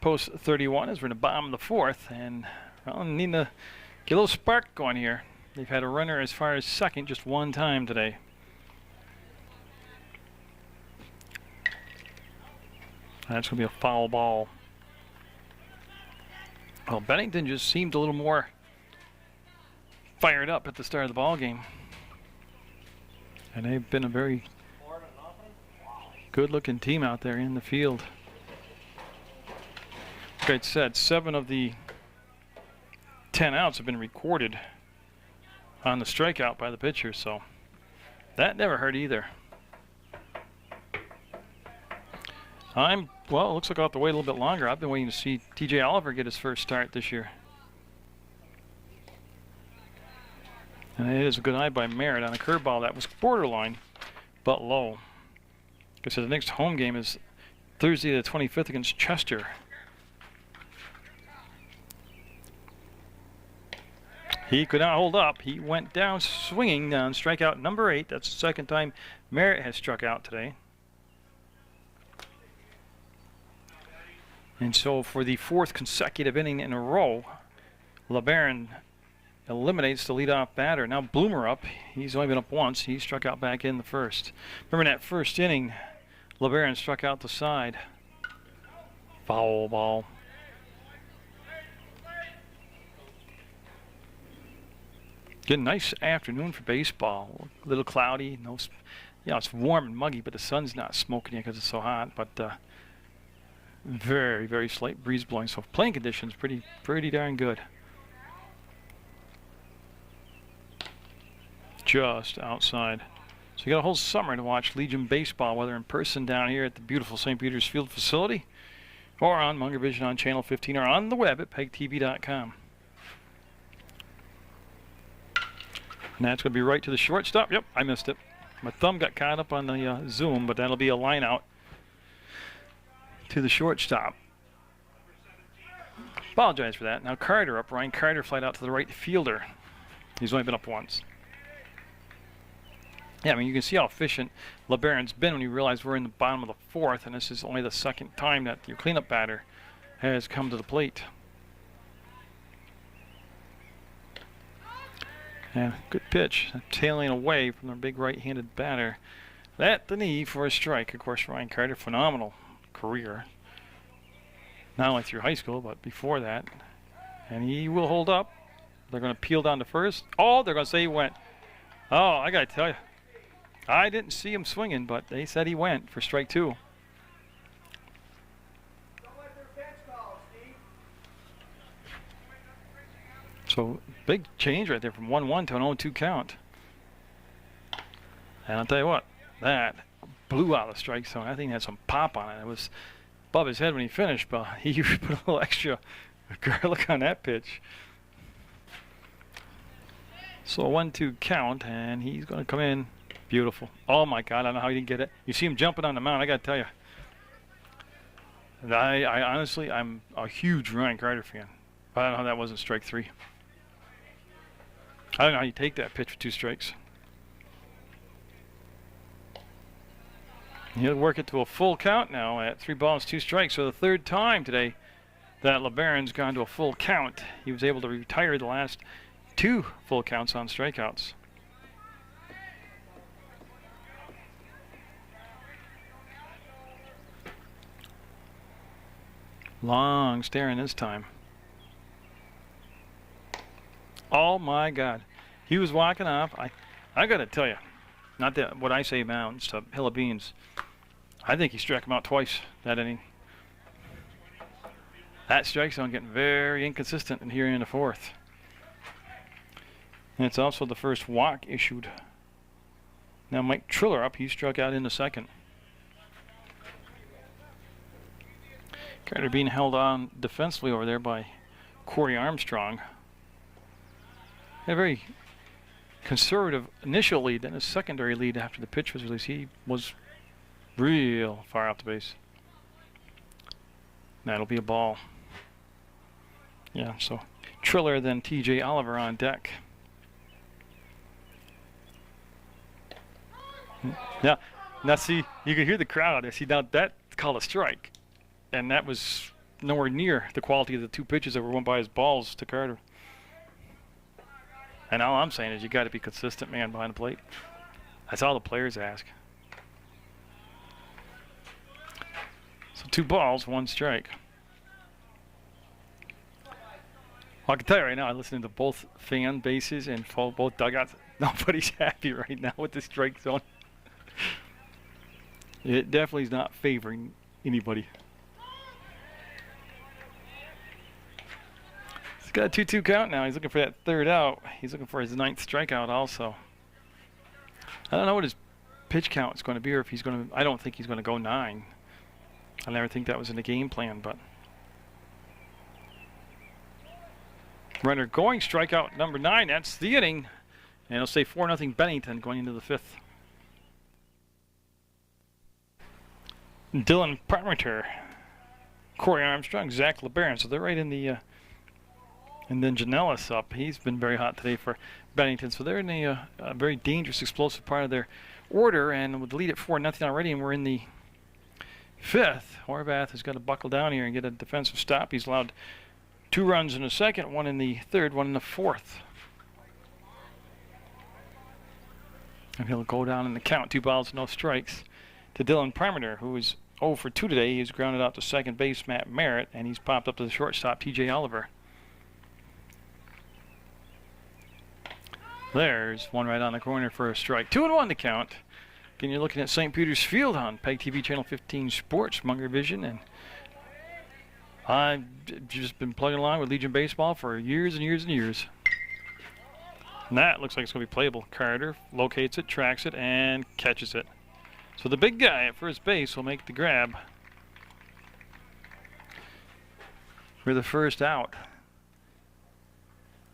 A: post 31 as we're in the bottom of the fourth, and Rutland need to get a little spark going here. They've had a runner as far as second just one time today. That's going to be a foul ball. Well, Bennington just seemed a little more fired up at the start of the ball game. And they've been a very good-looking team out there in the field. Like I said, 7 of the 10 outs have been recorded on the strikeout by the pitcher, so that never hurt either. Well, it looks like I'll have to wait a little bit longer. I've been waiting to see TJ Oliver get his first start this year. And it is a good eye by Merritt on a curveball that was borderline, but low. Because the next home game is Thursday the 25th against Chester. He could not hold up. He went down swinging on strikeout number 8. That's the second time Merritt has struck out today. And so for the 4th consecutive inning in a row, LeBaron eliminates the leadoff batter. Now Bloomer up. He's only been up once. He struck out back in the first. Remember in that first inning, LeBaron struck out the side. Foul ball. Good, nice afternoon for baseball. A little cloudy. It's warm and muggy, but the sun's not smoking yet because it's so hot. But very, very slight breeze blowing. So playing conditions pretty darn good. Just outside. So you got a whole summer to watch Legion baseball, whether in person down here at the beautiful St. Peter's Field facility, or on Munger Vision on Channel 15, or on the web at PEGTV.com. And that's going to be right to the shortstop. Yep, I missed it. My thumb got caught up on the Zoom, but that'll be a line out to the shortstop. Apologize for that. Now Carter up. Ryan Carter flied out to the right fielder. He's only been up once. Yeah, I mean, you can see how efficient LeBaron's been when you realize we're in the bottom of the 4th, and this is only the second time that your cleanup batter has come to the plate. Yeah, good pitch. Tailing away from their big right-handed batter. At the knee for a strike. Of course, Ryan Carter, phenomenal career. Not only through high school, but before that. And he will hold up. They're going to peel down to first. Oh, they're going to say he went. Oh, I got to tell you. I didn't see him swinging, but they said he went for strike 2. So big change right there from 1-1 to an 0-2 count. And I'll tell you what, that blew out the strike zone. I think it had some pop on it. It was above his head when he finished, but he put a little extra garlic on that pitch. So a 1-2 count, and he's going to come in. Beautiful. Oh my God, I don't know how he didn't get it. You see him jumping on the mound, I got to tell you. I honestly, I'm a huge Ryan Carter fan. I don't know how that wasn't strike 3. I don't know how you take that pitch for 2 strikes. He'll work it to a full count now at 3 balls, 2 strikes. So the 3rd time today that LeBaron's gone to a full count. He was able to retire the last 2 full counts on strikeouts. Long staring this time. Oh my God. He was walking off. I got to tell you, not that what I say amounts to hill of beans. I think he struck him out twice that inning. That strike zone getting very inconsistent in here in the 4th. And it's also the first walk issued. Now Mike Triller up. He struck out in the 2nd. Carter being held on defensively over there by Corey Armstrong. Had a very conservative initial lead, then a secondary lead after the pitch was released. He was real far off the base. That'll be a ball. Yeah, so Triller then TJ Oliver on deck. Yeah, now see, you can hear the crowd out there. See, now that's called a strike. And that was nowhere near the quality of the two pitches that were won by his balls to Carter. And all I'm saying is you got to be consistent, man, behind the plate. That's all the players ask. So 2 balls, 1 strike. Well, I can tell you right now, I'm listening to both fan bases and both dugouts. Nobody's happy right now with the strike zone. It definitely is not favoring anybody. He's got a 2-2 count now. He's looking for that 3rd out. He's looking for his 9th strikeout also. I don't know what his pitch count is going to be, or if he's going to. I don't think he's going to go 9. I never think that was in the game plan, but. Runner going, strikeout number 9. That's the inning. And it'll say 4-0 Bennington going into the 5th. Dylan Parmenter, Corey Armstrong, Zach LeBaron. So they're right in the. And then Janellis up. He's been very hot today for Bennington. So they're in a very dangerous, explosive part of their order. And with the lead at 4-0 already, and we're in the 5th. Horvath has got to buckle down here and get a defensive stop. He's allowed 2 runs in the 2nd, 1 in the 3rd, 1 in the 4th. And he'll go down in the count. 2 balls, no strikes to Dylan Parmenter, who is 0 for 2 today. He's grounded out to second base, Matt Merritt, and he's popped up to the shortstop, TJ Oliver. There's one right on the corner for a strike. 2-1 to count. Again, you're looking at St. Peter's Field on PEGTV Channel 15 Sports, Munger Vision, and I've just been plugging along with Legion Baseball for years and years and years. And that looks like it's going to be playable. Carter locates it, tracks it, and catches it. So the big guy at first base will make the grab for the 1st out.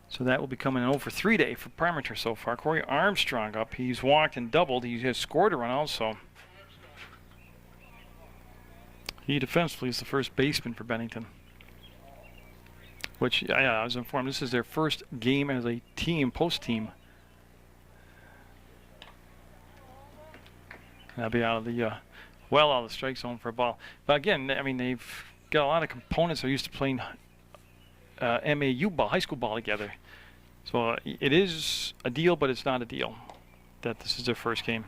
A: So that will become an 0 for 3 day for Parmenter so far. Corey Armstrong up. He's walked and doubled. He has scored a run also. He defensively is the first baseman for Bennington. Which, yeah, I was informed, this is their first game as a team, post-team. That'll be out of the, out of the strike zone for a ball. But again, I mean, they've got a lot of components that are used to playing MAU ball, high school ball together. So it is a deal, but it's not a deal that this is their first game.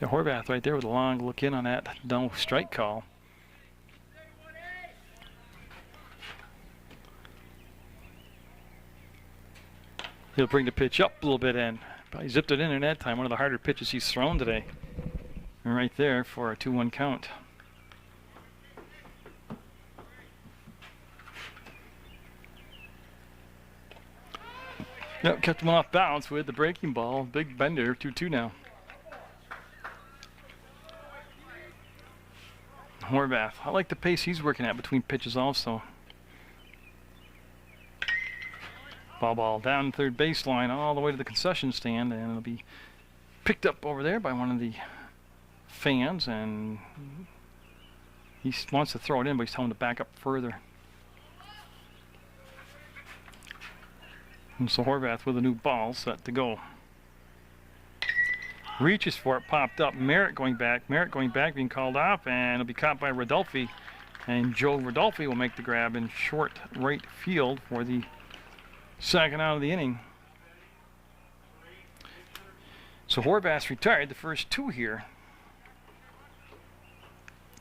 A: Yeah, Horvath right there with a long look in on that no strike call. He'll bring the pitch up a little bit and probably zipped it in there that time. One of the harder pitches he's thrown today. And right there for a 2-1 count. Yep, kept him off balance with the breaking ball. Big bender, 2-2 now. Horvath, I like the pace he's working at between pitches also. Ball down 3rd baseline all the way to the concession stand, and it'll be picked up over there by one of the fans, and he wants to throw it in, but he's telling him to back up further. And so Horvath with a new ball set to go. Reaches for it, popped up. Merritt going back, being called off, and it'll be caught by Rodolfi. And Joe Rodolfi will make the grab in short right field for the 2nd out of the inning. So Horvath's retired the first 2 here.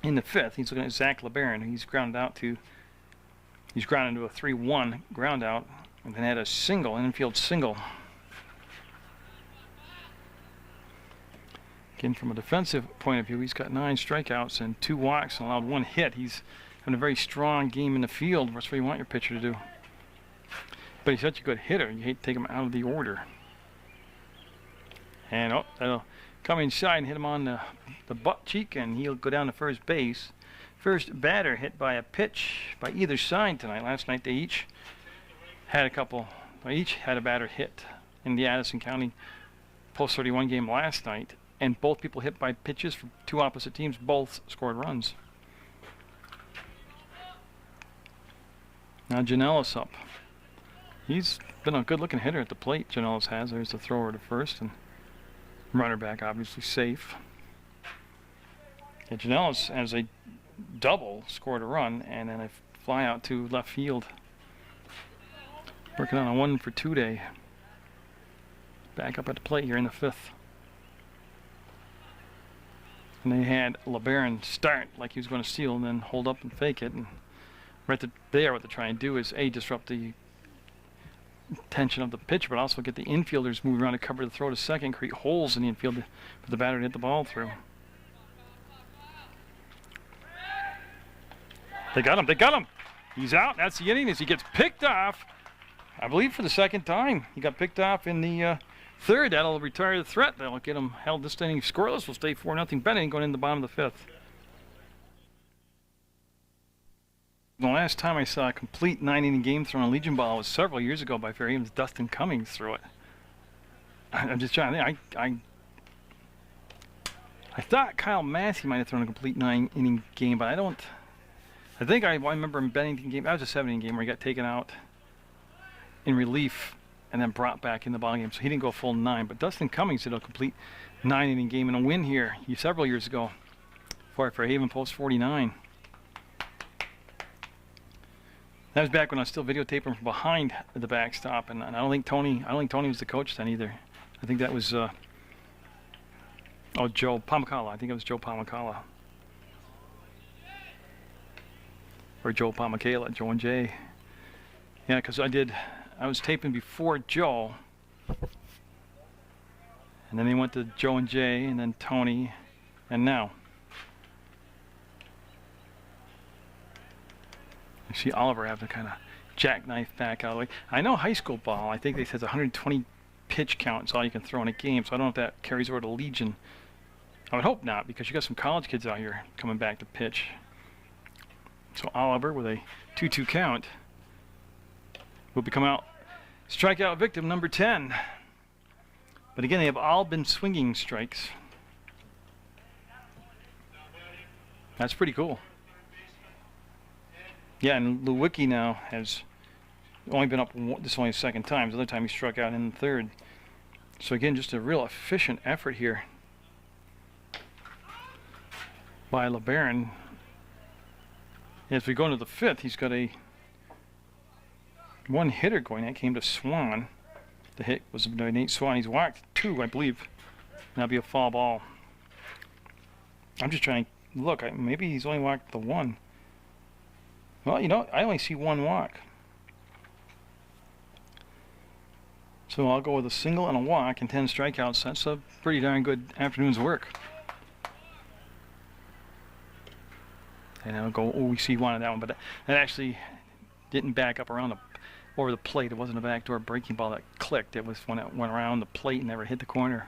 A: In the 5th, he's looking at Zach LeBaron. He's grounded into a 3-1 ground out, and then had a single, an infield single. Again, from a defensive point of view, he's got 9 strikeouts and 2 walks and allowed 1 hit. He's having a very strong game in the field. That's what you want your pitcher to do. But he's such a good hitter, you hate to take him out of the order. And that'll come inside and hit him on the butt cheek, and he'll go down to first base. First batter hit by a pitch by either side tonight. Last night they each had a batter hit in the Addison County Post 31 game last night, and both people hit by pitches from two opposite teams both scored runs. Now Janellis up. He's been a good-looking hitter at the plate, Janellis has. There's the thrower to first, and runner back obviously safe. Yeah, Janellis, as a double, scored a run, and then a fly out to left field. Working on a 1-for-2 day. Back up at the plate here in the fifth. And they had LeBaron start like he was going to steal and then hold up and fake it. And right there, what they're trying to do is disrupt the tension of the pitch, but also get the infielders moving around to cover the throw to second, create holes in the infield for the batter to hit the ball through. They got him. He's out. That's the inning as he gets picked off, I believe, for the second time. He got picked off in the third. That'll retire the threat. That'll get him held this inning scoreless. Will stay 4-0 Bennington going into the bottom of the fifth. The last time I saw a complete 9-inning game thrown on Legion ball was several years ago by Fairhaven's Dustin Cummings threw it. I'm just trying to think. I thought Kyle Massey might have thrown a complete 9-inning game, but I think I remember in Bennington game, that was a 7-inning game where he got taken out in relief and then brought back in the ball game, so he didn't go full 9. But Dustin Cummings did a complete 9-inning game and a win here several years ago for Fairhaven Post 49. That was back when I was still videotaping from behind the backstop, and I don't think Tony was the coach then either. I think that was Joe Pomacala. I think it was Joe Pomacala. Or Joe Pomacala, Joe and Jay. Yeah, because I was taping before Joe, and then they went to Joe and Jay, and then Tony, and now. You see Oliver have to kind of jackknife back out of the way. I know high school ball, I think they said 120 pitch count is all you can throw in a game, so I don't know if that carries over to Legion. I would hope not, because you got some college kids out here coming back to pitch. So Oliver with a 2-2 count will become out strikeout victim number 10. But again, they have all been swinging strikes. That's pretty cool. Yeah, and Lewicki now has only been up this is only his second time. The other time he struck out in the third. So again, just a real efficient effort here by LeBaron. As we go into the fifth, he's got a one hitter going. That came to Swan. The hit was by Nate Swan. He's walked 2, I believe. That'll be a foul ball. I'm just trying to look. Maybe he's only walked the 1. Well, you know, I only see 1 walk. So I'll go with a single and a walk and 10 strikeouts. That's a pretty darn good afternoon's work. And I'll go OEC1 on that one, but that actually didn't back up around over the plate. It wasn't a backdoor breaking ball that clicked. It was one that went around the plate and never hit the corner.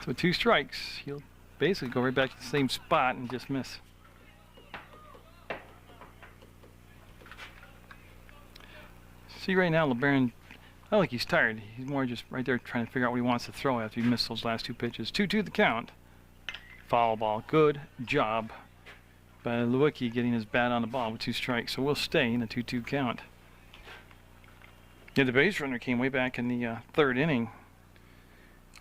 A: So 2 strikes. He'll basically go right back to the same spot and just miss. See right now, LeBaron, I don't think he's tired. He's more just right there trying to figure out what he wants to throw after he missed those last 2 pitches. 2-2 the count. Foul ball. Good job by Lewicki getting his bat on the ball with 2 strikes. So we'll stay in a 2-2 count. Yeah, the base runner came way back in the 3rd inning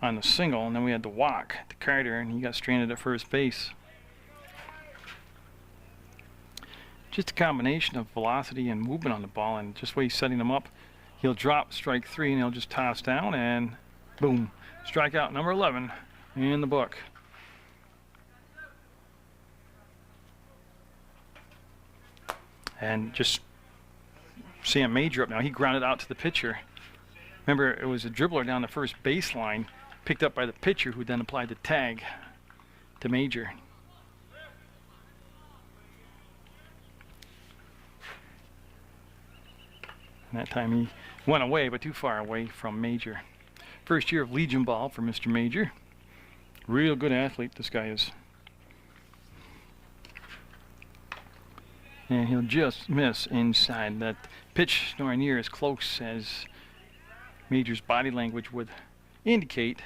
A: on the single, and then we had the walk to Carter, and he got stranded at first base. Just a combination of velocity and movement on the ball, and just the way he's setting them up. He'll drop strike 3, and he'll just toss down, and boom, strikeout number 11 in the book. And just Sam Major up now. He grounded out to the pitcher. Remember, it was a dribbler down the first baseline, picked up by the pitcher, who then applied the tag to Major. And that time he went away, but too far away from Major. First year of Legion ball for Mr. Major. Real good athlete, this guy is. And he'll just miss inside. That pitch nowhere near as close as Major's body language would indicate.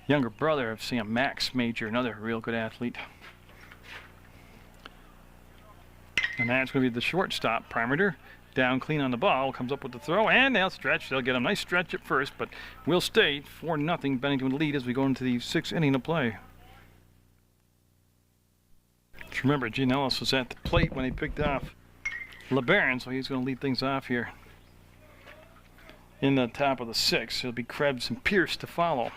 A: Younger brother of Sam, Max Major, another real good athlete. And that's going to be the shortstop, Primator. Down clean on the ball, comes up with the throw, and they'll stretch. They'll get a nice stretch at first, but we'll stay 4-0 Bennington lead as we go into the 6th inning of play. Just remember, Gene Ellis was at the plate when he picked off LeBaron, so he's going to lead things off here. In the top of the 6th, it'll be Krebs and Pierce to follow.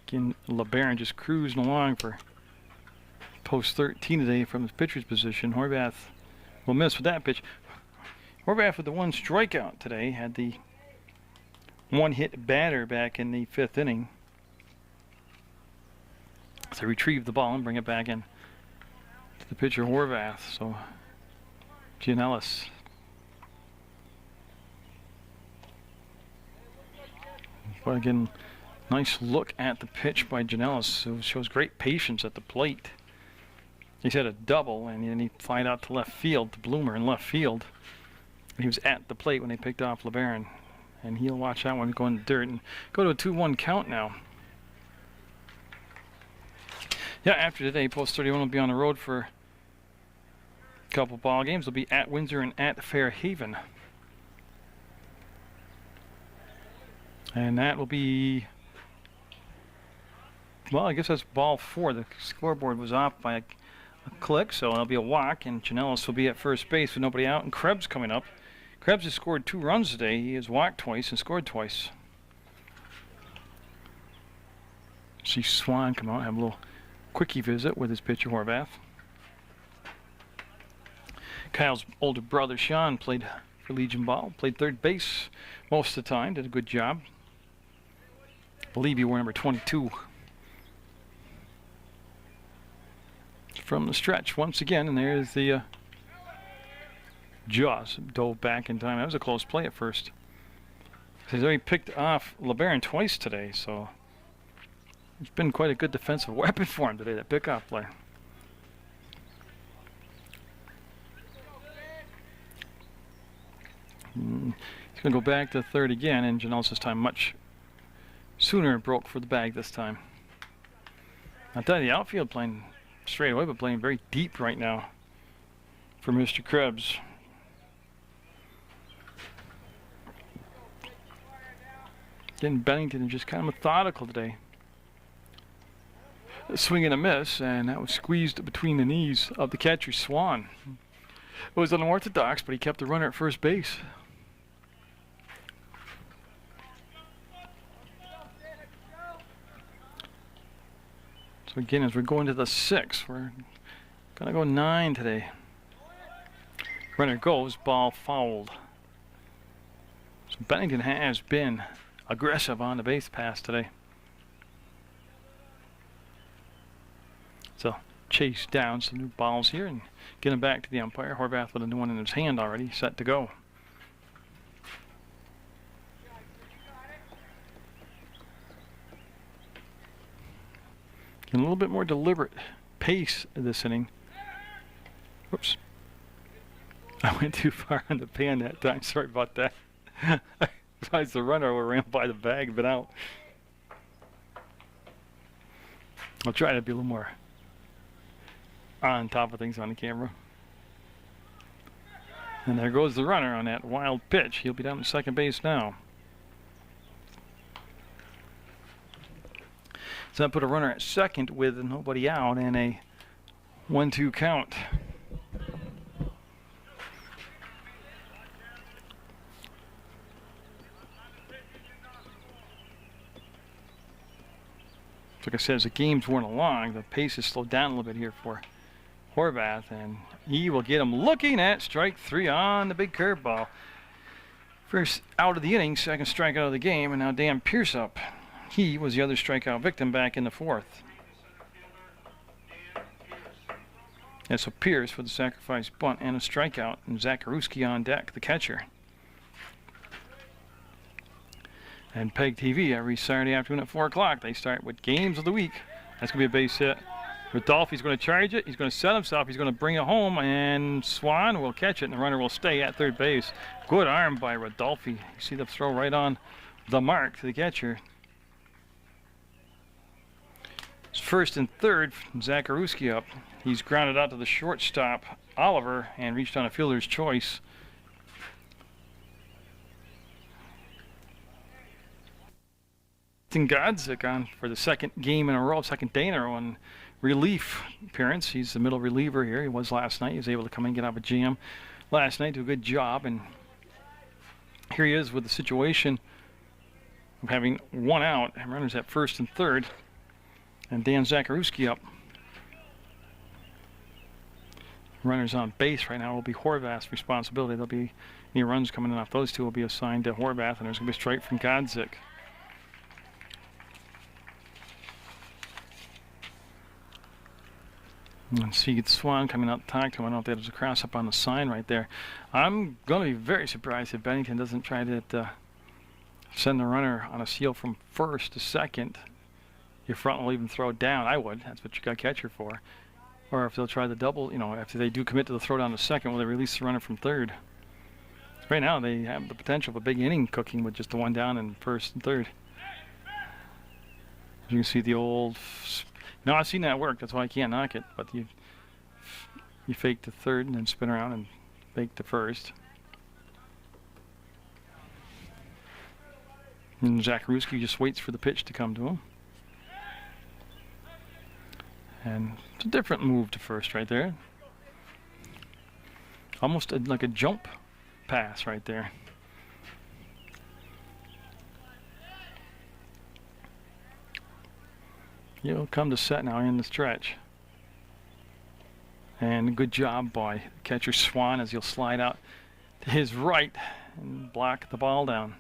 A: Again, LeBaron just cruising along for post 13 today from his pitcher's position. Horvath will miss with that pitch. Horvath with the 1 strikeout today. Had the 1-hit batter back in the 5th inning. So retrieve the ball and bring it back in to the pitcher Horvath. So Gianellis. But again, nice look at the pitch by Gianellis, who shows great patience at the plate. He's had a double, and then he flied out to left field, to Bloomer in left field. He was at the plate when they picked off LeBaron. And he'll watch that one go in the dirt and go to a 2-1 count now. Yeah, after today, Post 31 will be on the road for a couple ball games. They'll be at Windsor and at Fairhaven. And that will be, well, I guess that's ball 4. The scoreboard was off by a click, so it'll be a walk, and Janellis will be at first base with nobody out, and Krebs coming up. Krebs has scored 2 runs today. He has walked twice and scored twice. See Swan come out, have a little quickie visit with his pitcher Horvath. Kyle's older brother Sean played for Legion Ball, played third base most of the time, did a good job. I believe he wore number 22. From the stretch once again, and there's the Jaws dove back in time. That was a close play at first. He's already picked off LeBaron twice today, so it's been quite a good defensive weapon for him today, that pickoff play. He's going to go back to third again, and Janellis this time much sooner broke for the bag this time. I'll tell you, the outfield playing straight away, but playing very deep right now for Mr. Krebs. Again, Bennington is just kind of methodical today. A swing and a miss, and that was squeezed between the knees of the catcher, Swan. It was unorthodox, but he kept the runner at first base. So again, as we're going to the 6th, we're going to go 9 today. Runner goes, ball fouled. So Bennington has been aggressive on the base pass today. So chase down some new balls here and get them back to the umpire. Horvath with a new one in his hand already, set to go. A little bit more deliberate pace this inning. Whoops. I went too far on the pan that time. Sorry about that. Besides, the runner ran by the bag and been out. I'll try to be a little more on top of things on the camera. And there goes the runner on that wild pitch. He'll be down at second base now. So that put a runner at second with nobody out and a 1-2 count. So like I said, as the game's worn along, the pace has slowed down a little bit here for Horvath, and he will get him looking at strike 3 on the big curveball. First out of the inning, second strikeout of the game, and now Dan Pierce up. He was the other strikeout victim back in the 4th. And so Pierce with a sacrifice bunt and a strikeout, and Zakarewski on deck, the catcher. And PEGTV every Saturday afternoon at 4 o'clock. They start with games of the week. That's going to be a base hit. Rodolphe's going to charge it. He's going to set himself. He's going to bring it home, and Swan will catch it, and the runner will stay at third base. Good arm by Rodolphe. You see the throw right on the mark to the catcher. It's first and third from Zakarewski up. He's grounded out to the shortstop, Oliver, and reached on a fielder's choice. Godzik on for the second game in a row, second day in a row in relief appearance. He's the middle reliever here. He was last night. He was able to come in and get out of a jam last night, do a good job. And here he is with the situation of having one out and runners at first and third. And Dan Zakarewski up. Runners on base right now will be Horvath's responsibility. There'll be any runs coming in off those two will be assigned to Horvath, and there's going to be a strike from Godzik. And see Swan coming out to talk to him. I don't know if there's a cross up on the sign right there. I'm going to be very surprised if Bennington doesn't try to send the runner on a steal from first to second. Your front will even throw down. I would. That's what you got catcher for. Or if they'll try the double, you know, after they do commit to the throw down to second, will they release the runner from third? Right now, they have the potential of a big inning cooking with just the one down in first and third. As you can see the old... No, I've seen that work. That's why I can't knock it. But you fake to third and then spin around and fake to first. And Zakarewski just waits for the pitch to come to him. And it's a different move to first right there. Almost like a jump pass right there. He'll come to set now in the stretch. And good job by catcher Swan as he'll slide out to his right and block the ball down.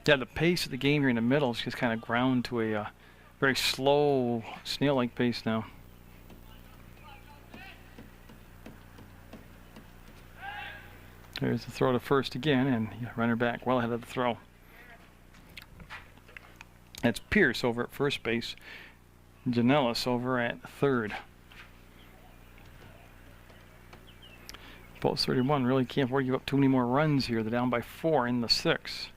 A: Yeah, the pace of the game here in the middle is just kind of ground to a very slow, snail-like pace now. There's the throw to first again, and runner back well ahead of the throw. That's Pierce over at first base. Janellis over at third. Both 31 really can't afford to give up too many more runs here. They're down by 4 in the 6th.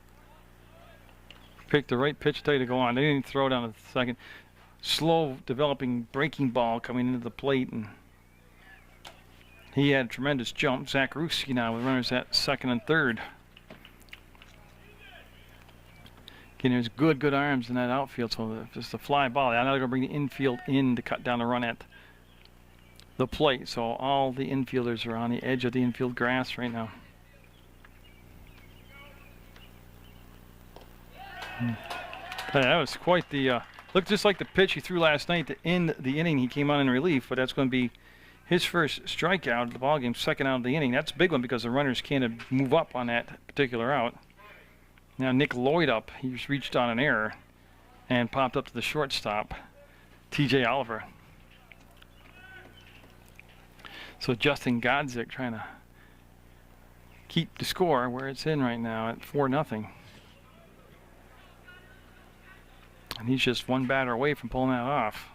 A: Picked the right pitch to go on. They didn't throw down to the second. Slow developing breaking ball coming into the plate, and he had a tremendous jump. Zakarewski now with runners at second and third. Again, there's good arms in that outfield, so just a fly ball. Now they're going to bring the infield in to cut down the run at the plate. So all the infielders are on the edge of the infield grass right now. That was quite the looked just like the pitch he threw last night to end the inning. He came on in relief, but that's going to be his first strikeout of the ball game, second out of the inning. That's a big one because the runners can't move up on that particular out. Now Nick Lloyd up. He's reached on an error and popped up to the shortstop, TJ Oliver. So Justin Godzik trying to keep the score where it's in right now at 4-0. And he's just one batter away from pulling that off.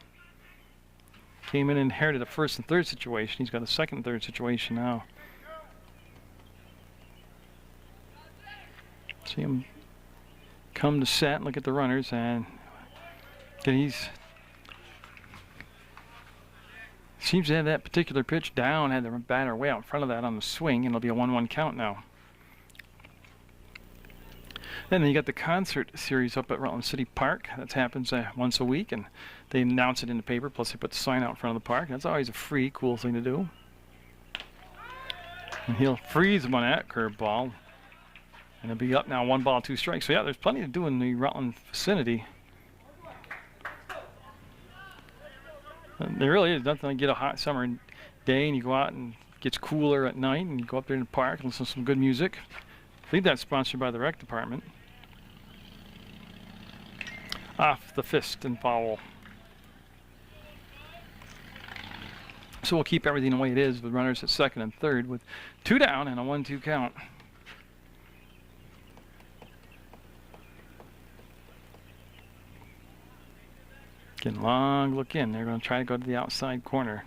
A: Came in and inherited a first and third situation. He's got a second and third situation now. See him come to set and look at the runners, and he's seems to have that particular pitch down, had the batter way out in front of that on the swing, and it'll be a 1-1 count now. Then you got the concert series up at Rutland City Park. That happens once a week, and they announce it in the paper, plus they put the sign out in front of the park. That's always a free, cool thing to do. And he'll freeze him on that curveball. And it'll be up now, 1 ball, 2 strikes. So yeah, there's plenty to do in the Rutland vicinity. And there really is nothing to get a hot summer day, and you go out and it gets cooler at night, and you go up there in the park and listen to some good music. I think that's sponsored by the rec department. Off the fist and foul. So we'll keep everything the way it is with runners at second and third with 2 down and a 1-2 count. Getting long look in. They're going to try to go to the outside corner.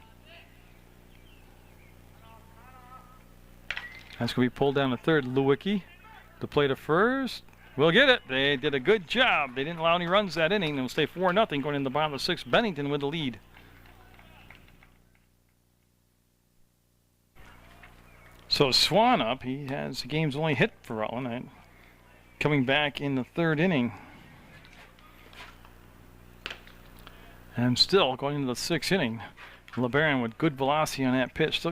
A: That's going to be pulled down to third. Lewicki to play to first. We'll get it. They did a good job. They didn't allow any runs that inning. They'll stay 4-0 going in the bottom of the 6th. Bennington with the lead. So Swan up. He has the game's only hit for Rutland. Coming back in the 3rd inning. And still going into the 6th inning. LeBaron with good velocity on that pitch.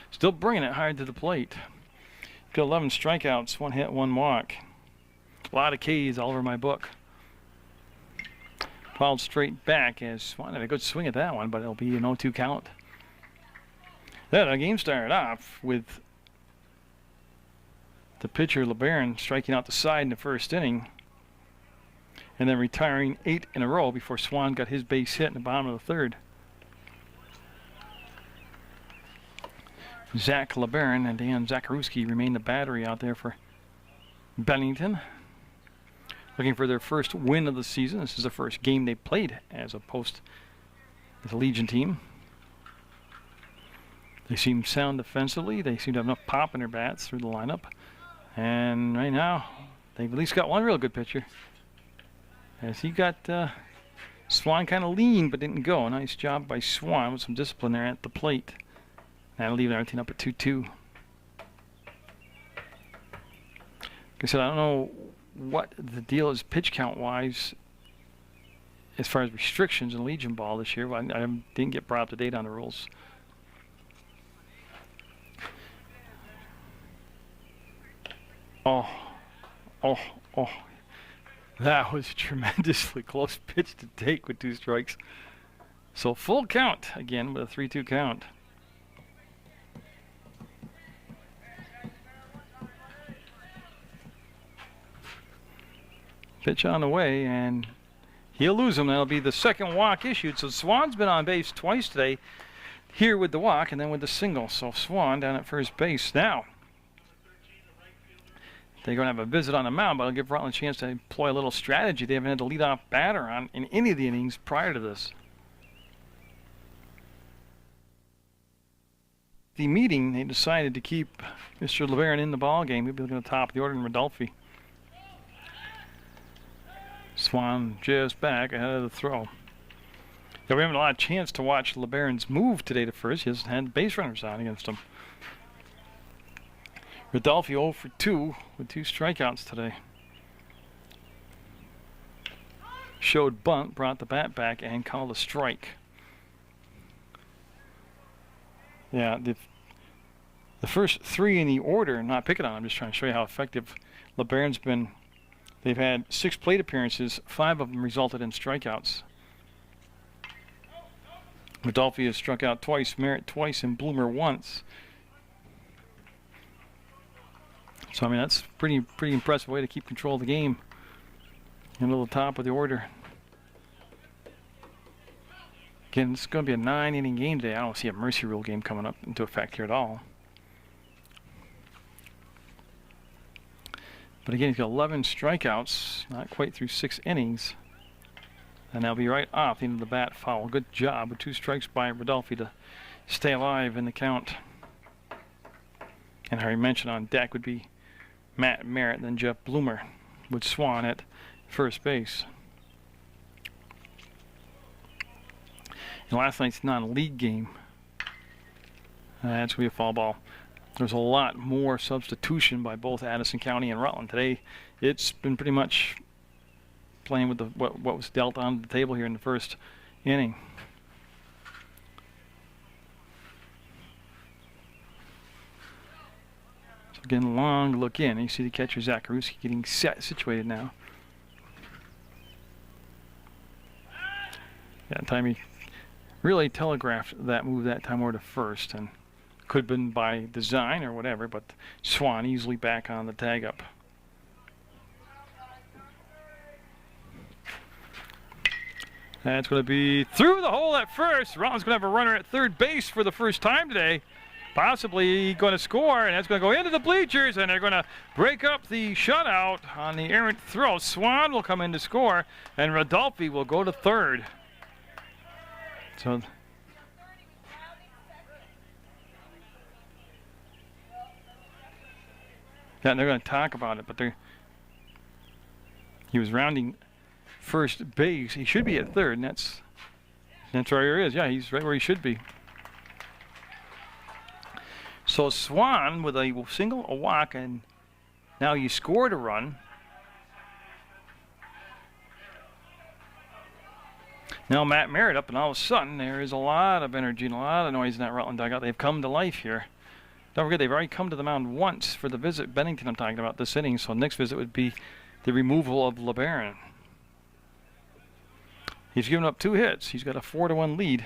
A: Still bringing it hard to the plate. Got 11 strikeouts, 1 hit, 1 walk. A lot of K's all over my book. Fouled straight back as Swan had a good swing at that one, but it'll be an 0-2 count. Then the game started off with the pitcher LeBaron striking out the side in the 1st inning. And then retiring 8 in a row before Swan got his base hit in the bottom of the 3rd. Zach LeBaron and Dan Zakarewski remain the battery out there for Bennington. Looking for their first win of the season. This is the first game they played as a Legion team. They seem sound defensively. They seem to have enough pop in their bats through the lineup. And right now, they've at least got one real good pitcher. As he got Swan kind of lean but didn't go. Nice job by Swan with some discipline there at the plate. That'll leave everything up at 2-2. Like I said, I don't know what the deal is pitch count wise as far as restrictions in Legion ball this year. I didn't get brought up to date on the rules. Oh. That was a tremendously close pitch to take with 2 strikes. So full count again with a 3-2 count. Pitch on the way, and he'll lose him. That'll be the 2nd walk issued. So Swan's been on base twice today, here with the walk and then with the single. So Swan down at first base now. They're going to have a visit on the mound, but it'll give Rutland a chance to employ a little strategy they haven't had to lead off batter on in any of the innings prior to this. The meeting, they decided to keep Mr. LeBaron in the ball game. He'll be looking at the top of the order in Rodolphe. Swan just back ahead of the throw. Yeah, we haven't a lot of chance to watch LeBaron's move today to first. He hasn't had base runners on against him. Rodolphe 0 for 2 with 2 strikeouts today. Showed bunt, brought the bat back, and called a strike. Yeah, the first 3 in the order, not picking on, I'm just trying to show you how effective LeBaron's been. They've had 6 plate appearances, 5 of them resulted in strikeouts. Rodolphe has struck out twice, Merritt twice, and Bloomer once. So I mean that's pretty impressive way to keep control of the game. In the top of the order. Again, it's going to be a 9-inning game today. I don't see a mercy rule game coming up into effect here at all. But again, he's got 11 strikeouts, not quite through 6 innings. And they'll be right off into the bat foul. Good job with 2 strikes by Rodolphe to stay alive in the count. And Harry mentioned on deck would be Matt Merritt, then Jeff Bloomer with Swan at first base. In last night's non-league game, that's going to be a foul ball. There's a lot more substitution by both Addison County and Rutland. Today, it's been pretty much playing with what was dealt on the table here in the first inning. So again, long look in. You see the catcher Zakarewski getting situated now. That time he really telegraphed that move that time over to first, and could have been by design or whatever, but Swan easily back on the tag up. That's going to be through the hole at first. Rutland's going to have a runner at third base for the first time today. Possibly going to score, and that's going to go into the bleachers, and they're going to break up the shutout on the errant throw. Swan will come in to score, and Rodolphe will go to third. So yeah, they're going to talk about it, but he was rounding first base. He should be at third, and that's where he is. Yeah, he's right where he should be. So Swan with a single, a walk, and now he scored a run. Now Matt Merritt up, and all of a sudden there is a lot of energy and a lot of noise in that Rutland dugout. They've come to life here. Don't forget, they've already come to the mound once for the visit. Bennington I'm talking about this inning, so next visit would be the removal of LeBaron. He's given up 2 hits. He's got a 4-1 lead.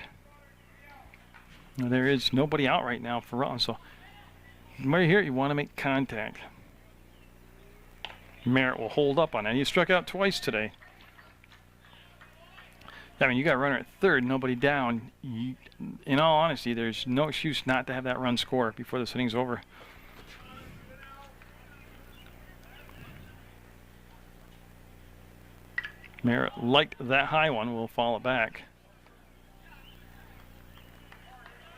A: Now, there is nobody out right now for Rutland, so right here you want to make contact. Merritt will hold up on that. He struck out twice today. I mean, you got a runner at third, nobody down. In all honesty, there's no excuse not to have that run score before this inning's over. Merritt, like that high one, will fall it back.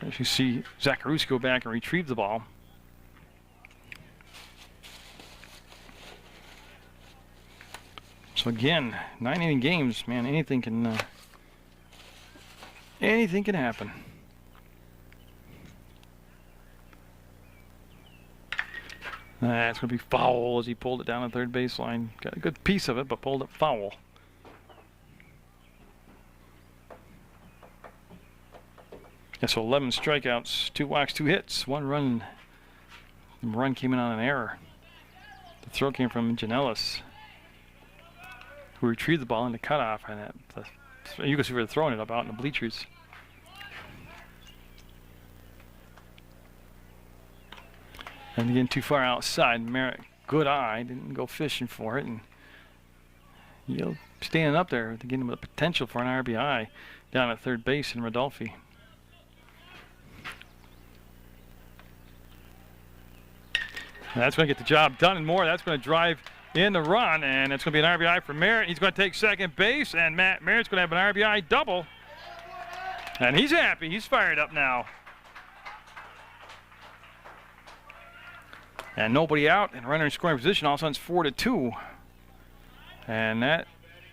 A: As you see Zacharuski go back and retrieve the ball. So again, 9-inning games, man, anything can happen. That's going to be foul as he pulled it down the third baseline. Got a good piece of it, but pulled it foul. Yeah, so 11 strikeouts, 2 walks, 2 hits, 1 run. The run came in on an error. The throw came from Janellis, who retrieved the ball in the cutoff, and you can see where they're throwing it up out in the bleachers. And again, too far outside. Merritt, good eye, didn't go fishing for it, and he'll standing up there to get him the potential for an RBI down at third base in Rodolphe. That's going to get the job done and more. That's going to drive in the run, and it's going to be an RBI for Merritt. He's going to take second base, and Matt Merritt's going to have an RBI double. And he's happy. He's fired up now. And nobody out, and runner in scoring position. All of a sudden it's 4-2. And that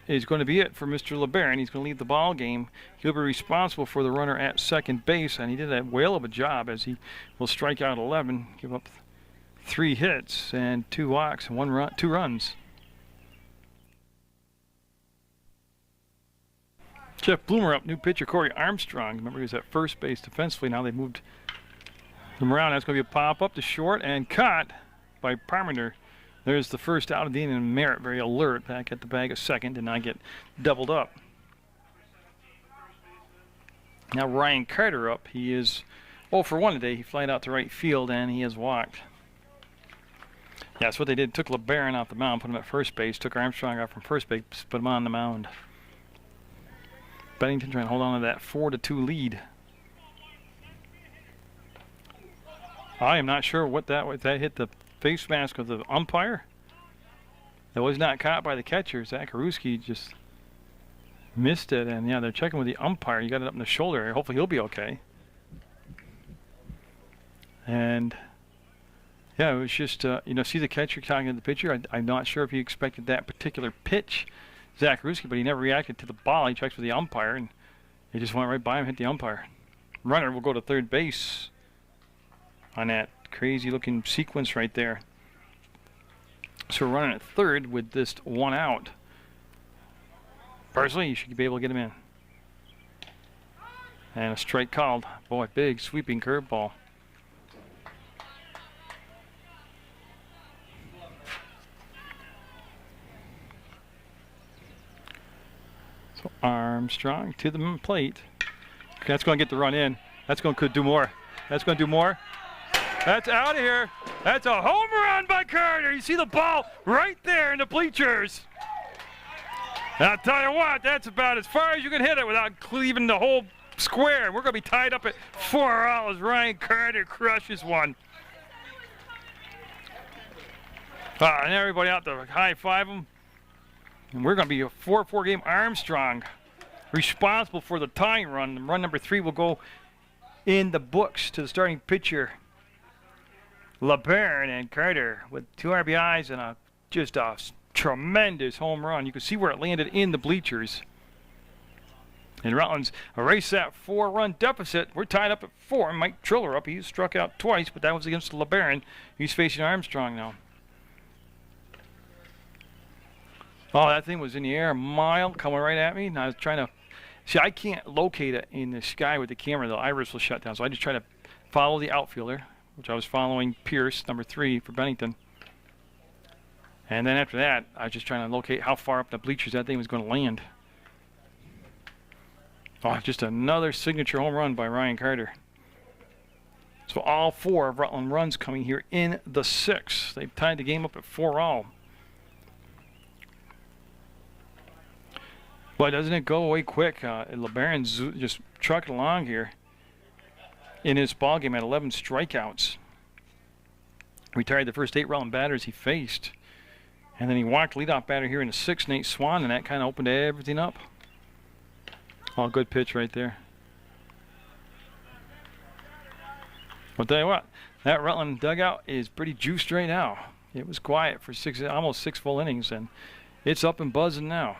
A: is going to be it for Mr. LeBaron. He's going to leave the ball game. He'll be responsible for the runner at second base, and he did a whale of a job as he will strike out 11, give up 3 hits and 2 walks and 2 runs. Jeff Bloomer up, new pitcher Corey Armstrong. Remember, he was at first base defensively. Now they moved him around. That's going to be a pop up to short and caught by Parmenter. There's the first out of the inning, and Merritt very alert back at the bag at second, did not get doubled up. Now Ryan Carter up. He is 0 for 1 today. He flied out to right field and he has walked. Yeah, that's what they did. Took LeBaron off the mound, put him at first base. Took Armstrong out from first base, put him on the mound. Bennington trying to hold on to that 4-2 lead. I am not sure what that was. That hit the face mask of the umpire. That was not caught by the catcher. Zacharuski just missed it, and yeah, they're checking with the umpire. You got it up in the shoulder area. Hopefully he'll be okay. And yeah, it was just, see the catcher talking to the pitcher. I'm not sure if he expected that particular pitch, Zacharuski, but he never reacted to the ball. He checks with the umpire, and he just went right by him, hit the umpire. Runner will go to third base on that crazy-looking sequence right there. So we're running at third with this 1 out. Personally, you should be able to get him in. And a strike called. Boy, big sweeping curveball. So Armstrong to the plate. That's going to get the run in. That's going to do more. That's going to do more. That's out of here. That's a home run by Carter. You see the ball right there in the bleachers. I'll tell you what, that's about as far as you can hit it without cleaving the whole square. We're going to be tied up at 4-all as Ryan Carter crushes one. And everybody out there high-five them. And we're going to be a 4-4 game. Armstrong responsible for the tying run. And run number 3 will go in the books to the starting pitcher, LeBaron, and Carter with 2 RBIs and just a tremendous home run. You can see where it landed in the bleachers. And Rutland's erased that 4-run deficit. We're tied up at 4. Mike Triller up. He struck out twice, but that was against LeBaron. He's facing Armstrong now. Oh, that thing was in the air a mile, coming right at me. And I was trying to see, I can't locate it in the sky with the camera. The iris will shut down. So I just try to follow the outfielder, which I was following Pierce, number 3 for Bennington. And then after that, I was just trying to locate how far up the bleachers that thing was going to land. Oh, just another signature home run by Ryan Carter. So all 4 of Rutland runs coming here in the 6th. They've tied the game up at 4-all. But doesn't it go away quick? LeBaron's just trucking along here in his ball game at 11 strikeouts. Retired the first 8 Rutland batters he faced. And then he walked leadoff batter here in the 6th, Nate Swan, and that kind of opened everything up. Oh, good pitch right there. I'll tell you what, that Rutland dugout is pretty juiced right now. It was quiet for almost 6 full innings, and it's up and buzzing now.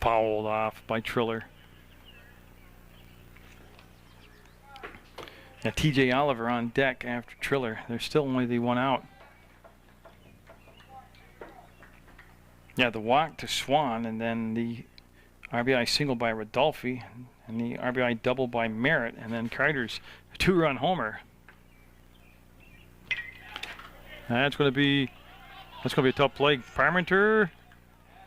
A: Fouled off by Triller. Yeah, TJ Oliver on deck after Triller. There's still only the 1 out. Yeah, the walk to Swan, and then the RBI single by Rodolfi, and the RBI double by Merritt, and then Carter's 2-run homer. That's going to be a tough play. Parmenter.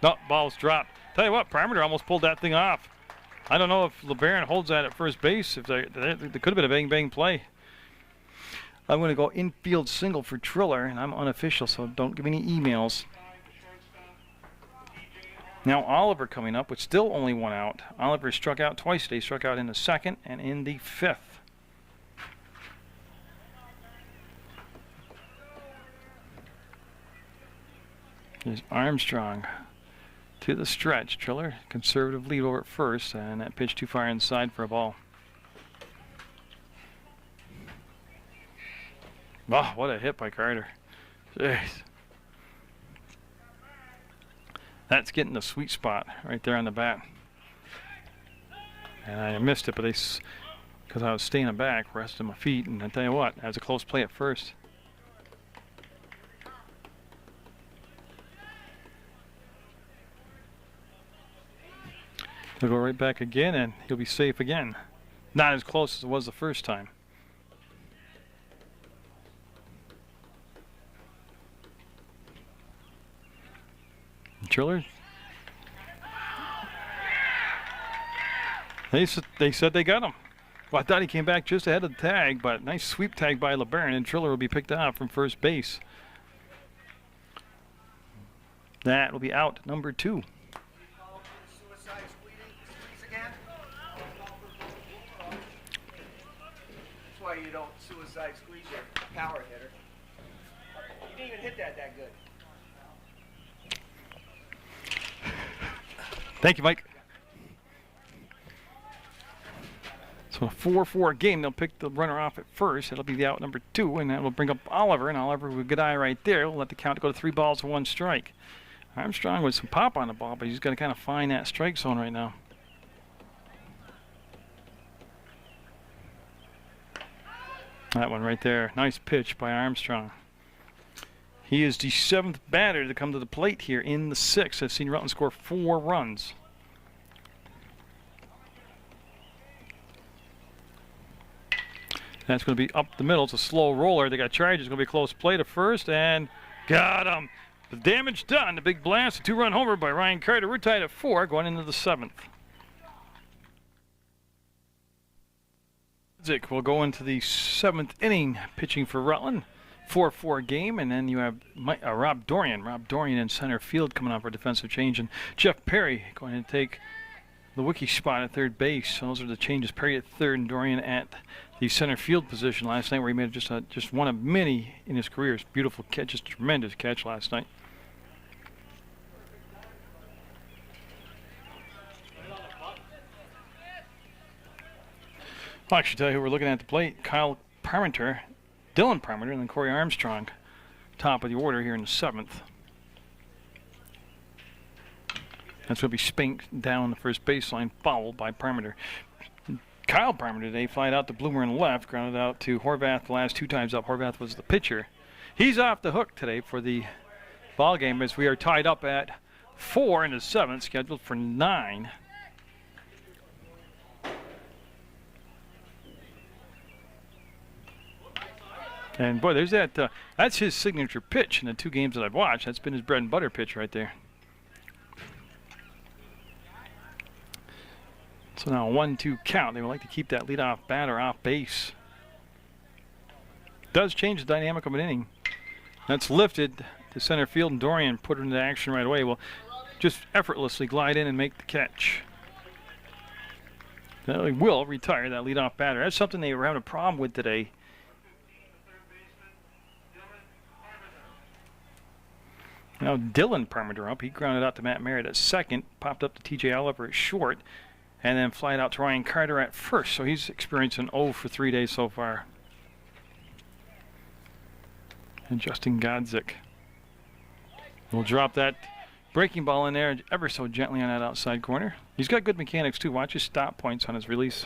A: No, ball's dropped. Tell you what, Parmenter almost pulled that thing off. I don't know if LeBaron holds that at first base. If there could have been a bang-bang play. I'm going to go infield single for Triller, and I'm unofficial, so don't give me any emails. Now Oliver coming up with still only 1 out. Oliver struck out twice today. Struck out in the 2nd and in the 5th. Here's Armstrong to the stretch. Triller, conservative lead over at first, and that pitch too far inside for a ball. Oh, what a hit by Carter. Jeez. That's getting the sweet spot right there on the bat. And I missed it, but because I was staying back, resting my feet, and I tell you what, that was a close play at first. He'll go right back again, and he'll be safe again. Not as close as it was the first time. Triller. They said they got him. Well, I thought he came back just ahead of the tag, but nice sweep tag by LeBaron, and Triller will be picked off from first base. That will be out, number 2.
B: That's why you don't suicide squeeze your power hitter. You didn't even hit that good.
A: Thank you, Mike. So a 4-4 game. They'll pick the runner off at first. It'll be the out number 2, and that will bring up Oliver. And Oliver with a good eye right there. We'll let the count go to 3 balls and 1 strike. Armstrong with some pop on the ball, but he's got to kind of find that strike zone right now. That one right there. Nice pitch by Armstrong. He is the 7th batter to come to the plate here in the 6th. I've seen Rutland score 4 runs. That's going to be up the middle. It's a slow roller. They got charged. It's going to be a close play to first, and got him. The damage done. The big blast. A 2-run homer by Ryan Carter. We're tied at 4 going into the 7th. Zick will go into the 7th inning pitching for Rutland. 4-4 game, and then you have Rob Dorian in center field coming off for defensive change, and Jeff Perry going to take the wiki spot at third base. Those are the changes. Perry at third and Dorian at the center field position last night, where he made just one of many in his career. It's beautiful catch, just a tremendous catch last night. I'll actually tell you who we're looking at the plate. Dylan Parmenter, and then Corey Armstrong, top of the order here in the 7th. That's going to be spanked down the first baseline, fouled by Parmenter. Kyle Parmenter today flied out to Bloomer and left, grounded out to Horvath the last 2 times up. Horvath was the pitcher. He's off the hook today for the ball game, as we are tied up at 4 in the 7th, scheduled for 9. And boy, there's that. That's his signature pitch in the 2 games that I've watched. That's been his bread and butter pitch right there. So now a 1-2 count. They would like to keep that leadoff batter off base. Does change the dynamic of an inning. That's lifted to center field, and Dorian put it into action right away. Will just effortlessly glide in and make the catch. They will retire that leadoff batter. That's something they were having a problem with today. Now Dylan Parmenter up. He grounded out to Matt Merritt at second, popped up to TJ Oliver at short, and then flied out to Ryan Carter at first. So he's experienced an 0 for 3 days so far. And Justin Godzik will drop that breaking ball in there ever so gently on that outside corner. He's got good mechanics too. Watch his stop points on his release.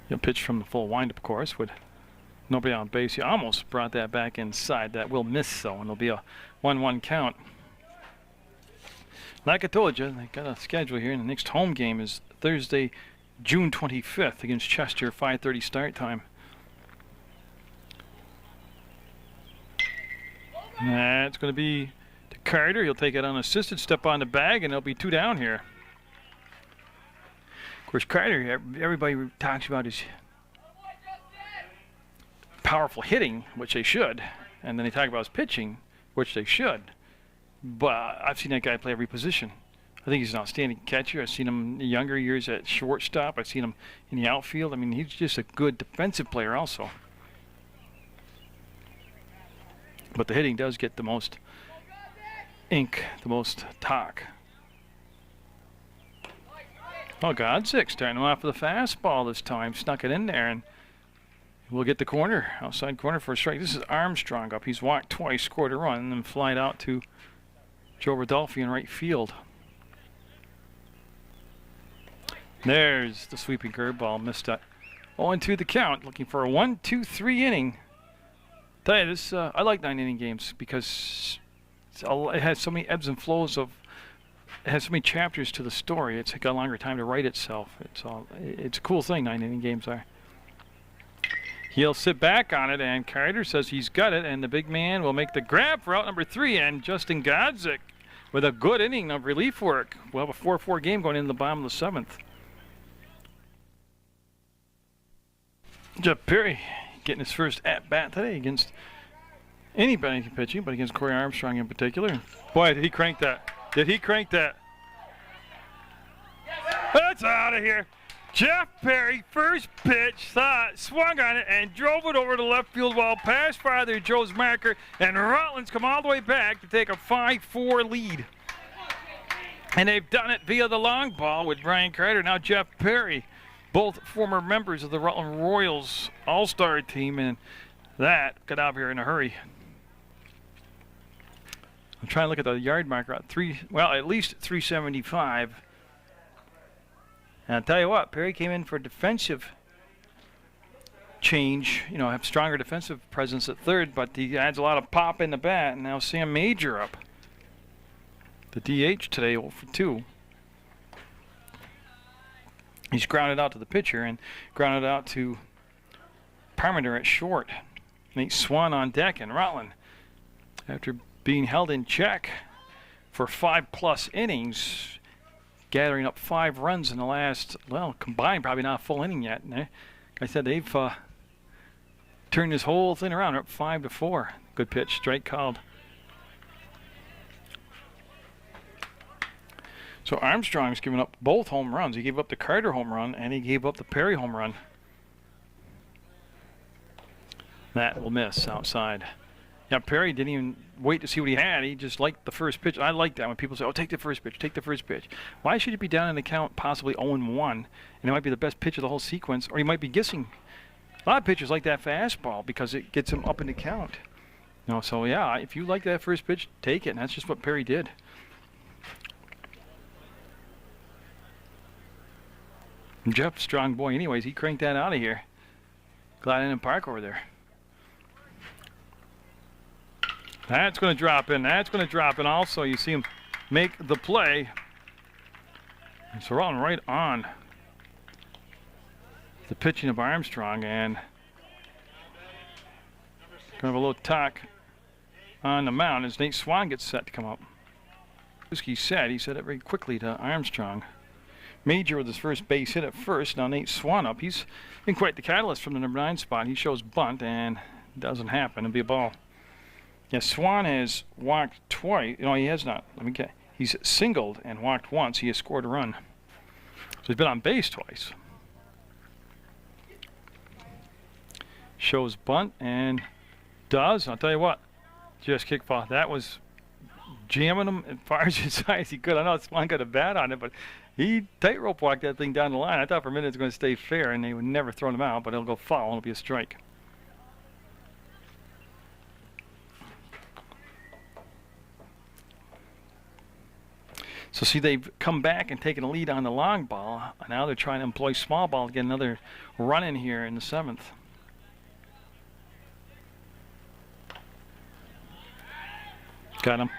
A: He'll pitch from the full windup course with nobody on base. He almost brought that back inside. That will miss, though, and it'll be a 1-1 count. Like I told you, they got a schedule here, and the next home game is Thursday, June 25th against Chester, 5:30 start time. That's going to be to Carter. He'll take it unassisted, step on the bag, and there'll be 2 down here. Of course, Carter, everybody talks about his powerful hitting, which they should, and then they talk about his pitching, which they should. But I've seen that guy play every position. I think he's an outstanding catcher. I've seen him in younger years at shortstop. I've seen him in the outfield. I mean, he's just a good defensive player also. But the hitting does get the most ink, the most talk. Oh, Godzik starting him off with a fastball this time. Snuck it in there, and we'll get the corner, outside corner for a strike. This is Armstrong up. He's walked twice, scored a run, and then flied out to Joe Rodolfi in right field. There's the sweeping curveball. Missed that. 0-2 the count. Looking for a 1-2-3 inning. Tell you this, I like 9-inning games because it has so many ebbs and flows of. It has so many chapters to the story. It's got a longer time to write itself. It's a cool thing, 9-inning games are. He'll sit back on it, and Carter says he's got it, and the big man will make the grab for out number 3, and Justin Godzik with a good inning of relief work. We'll have a 4-4 game going into the bottom of the 7th. Jeff Perry getting his first at-bat today against any Bennington pitching, but against Corey Armstrong in particular. Boy, did he crank that. Did he crank that? That's out of here. Jeff Perry, first pitch, swung on it and drove it over to left field wall past Father Joe's marker, and Rutland's come all the way back to take a 5-4 lead. And they've done it via the long ball with Brian Carter. Now Jeff Perry, both former members of the Rutland Royals All-Star team, and that got out of here in a hurry. I'm trying to look at the yard marker at at least 375. And I'll tell you what, Perry came in for a defensive change, have stronger defensive presence at third, but he adds a lot of pop in the bat. And now Sam Major up. The DH today, 0 for 2. He's grounded out to the pitcher and grounded out to Parmenter at short. Nate Swan on deck, and Rutland, after being held in check for 5+ innings, gathering up 5 runs in the last, well, combined, probably not a full inning yet. And like I said, they've turned this whole thing around. They're up 5-4. Good pitch, strike called. So Armstrong's given up both home runs. He gave up the Carter home run, and he gave up the Perry home run. That will miss outside. Yeah, Perry didn't even wait to see what he had. He just liked the first pitch. I like that when people say, oh, take the first pitch, take the first pitch. Why should you be down in the count possibly 0-1, and it might be the best pitch of the whole sequence, or you might be guessing. A lot of pitchers like that fastball because it gets them up in the count. So yeah, if you like that first pitch, take it, and that's just what Perry did. And Jeff, strong boy anyways, he cranked that out of here. Gladden Park over there. That's going to drop in. That's going to drop in also. You see him make the play. And so Rutland right on the pitching of Armstrong, and going to have a little talk on the mound as Nate Swan gets set to come up. He said it very quickly to Armstrong. Major with his first base hit at first. Now Nate Swan up. He's been quite the catalyst from the number 9 spot. He shows bunt, and it doesn't happen. It'll be a ball. Yeah, Swan has walked twice. No, he has not. He's singled and walked once. He has scored a run. So he's been on base twice. Shows bunt and does. I'll tell you what, just kickball. That was jamming him as far as high as he could. I know Swan got a bat on it, but he tightrope walked that thing down the line. I thought for a minute it was going to stay fair, and they would never throw him out, but it'll go foul, and it'll be a strike. So see, they've come back and taken a lead on the long ball. Now they're trying to employ small ball to get another run in here in the 7th. Got him.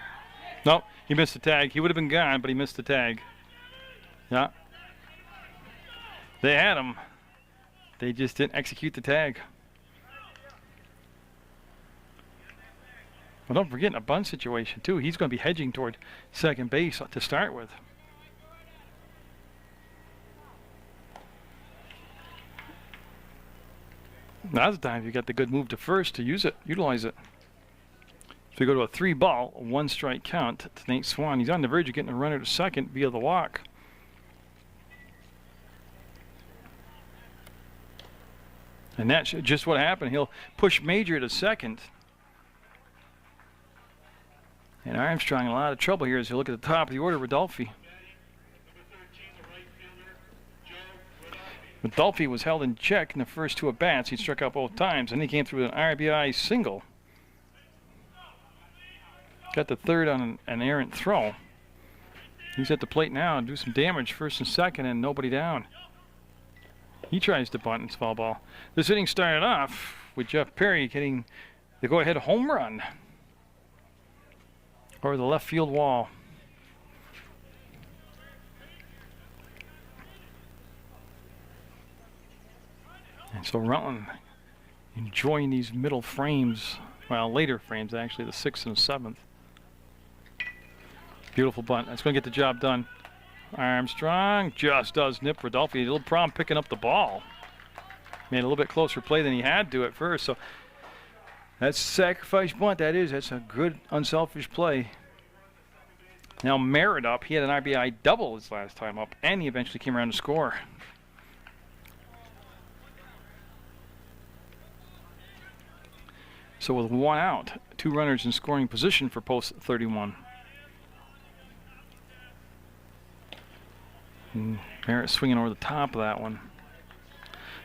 A: Nope, he missed the tag. He would have been gone, but he missed the tag. Yeah. They had him. They just didn't execute the tag. Well, don't forget, in a bunt situation, too, he's going to be hedging toward second base to start with. Now's the time if you got the good move to first to use it, utilize it. So we go to a 3-ball, 1-strike count to Nate Swan. He's on the verge of getting a runner to second via the walk. And that's just what happened. He'll push Major to second. And Armstrong in a lot of trouble here as you look at the top of the order, Rodolfi. Rodolfi was held in check in the first 2 at-bats. He struck out both times, and he came through with an RBI single. Got the third on an errant throw. He's at the plate now and do some damage first and second, and nobody down. He tries to bunt and it's foul ball. This inning started off with Jeff Perry getting the go-ahead home run over the left field wall. And so Rutland enjoying these middle frames, well, later frames actually, the 6th and the 7th. Beautiful bunt. That's going to get the job done. Armstrong just does nip Rodolfi. A little problem picking up the ball. Made a little bit closer play than he had to at first. So that's sacrifice bunt. That's a good unselfish play. Now Merritt up. He had an RBI double his last time up, and he eventually came around to score. So with 1 out, 2 runners in scoring position for post 31. And Merritt swinging over the top of that one.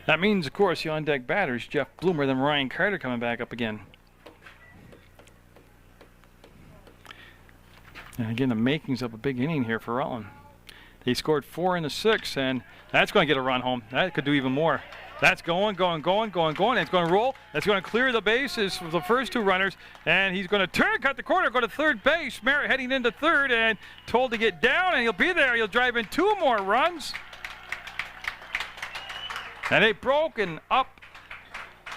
A: That means, of course, the on-deck batters, Jeff Bloomer, then Ryan Carter coming back up again. And again, the makings of a big inning here for Rutland. They scored 4 in the 6th, and that's going to get a run home. That could do even more. That's going. It's going to roll. That's going to clear the bases for the first 2 runners. And he's going to turn, cut the corner, go to third base. Merritt heading into third and told to get down, and he'll be there. He'll drive in 2 more runs. And they've broken up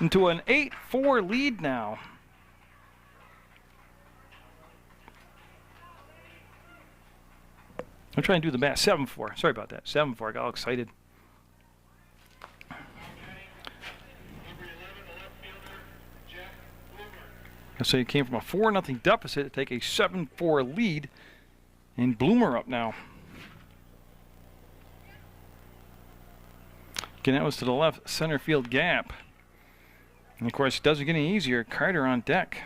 A: into an 8-4 lead now. I'm trying to do the math. 7-4. Sorry about that. 7-4. I got all excited. So you came from a 4-0 deficit to take a 7-4 lead, and Bloomer up now. Again, that was to the left center field gap. And of course, it doesn't get any easier. Carter on deck.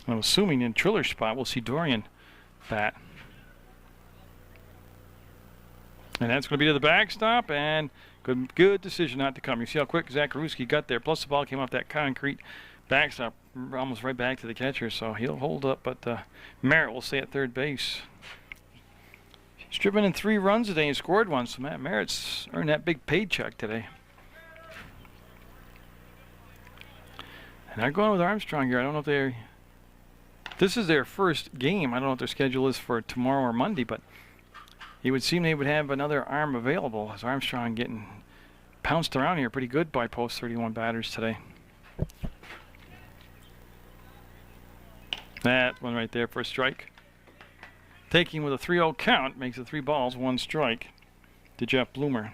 A: I'm assuming in Triller's spot, we'll see Dorian bat. And that's going to be to the backstop, and good decision not to come. You see how quick Zachariewski got there. Plus, the ball came off that concrete backstop almost right back to the catcher, so he'll hold up. But Merritt will stay at third base. He's driven in 3 runs today and scored 1, so Matt Merritt's earned that big paycheck today. And they're going with Armstrong here. I don't know if they're... This is their first game. I don't know what their schedule is for tomorrow or Monday, but it would seem they would have another arm available, as Armstrong getting pounced around here pretty good by post 31 batters today. That one right there for a strike. Taking with a 3-0 count makes it 3 balls, 1 strike to Jeff Bloomer.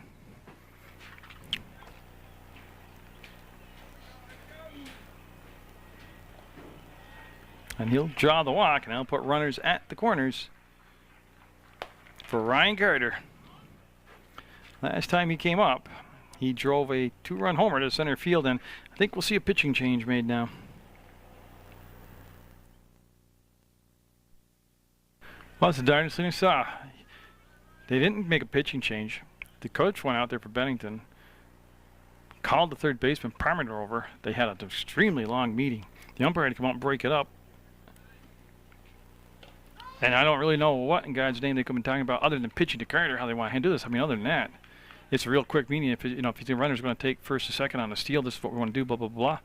A: And he'll draw the walk, and he'll put runners at the corners for Ryan Carter. Last time he came up, he drove a 2-run homer to center field, and I think we'll see a pitching change made now. Well, that's the darndest thing I saw. They didn't make a pitching change. The coach went out there for Bennington, called the third baseman Parmenter over. They had an extremely long meeting. The umpire had to come out and break it up. And I don't really know what in God's name they could be talking about other than pitching to Carter, how they want to do this. I mean, other than that, it's a real quick meeting. If you think the runner's going to take first or second on the steal, this is what we want to do, blah, blah, blah.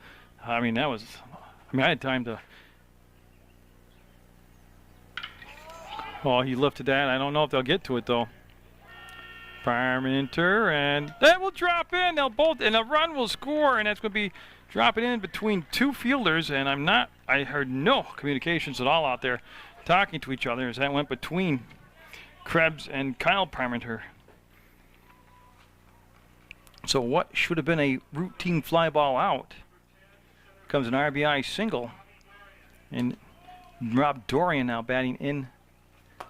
A: I mean, that was... I mean, I had time to... Oh, he lifted that. I don't know if they'll get to it, though. Parmenter, and that will drop in. They'll both... And a run will score, and that's going to be dropping in between 2 fielders, and I heard no communications at all out there talking to each other as that went between Krebs and Kyle Parmenter. So what should have been a routine fly ball out comes an RBI single, and Rob Dorian now batting in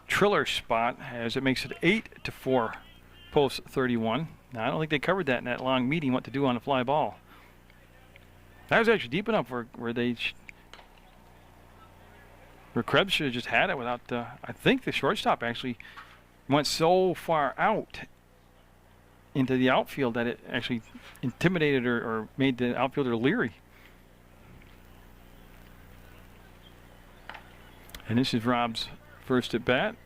A: Triller's spot as it makes it 8-4 post 31. Now I don't think they covered that in that long meeting what to do on a fly ball. That was actually deep enough where Krebs should have just had it without, I think the shortstop actually went so far out into the outfield that it actually intimidated or made the outfielder leery. And this is Rob's first at bat.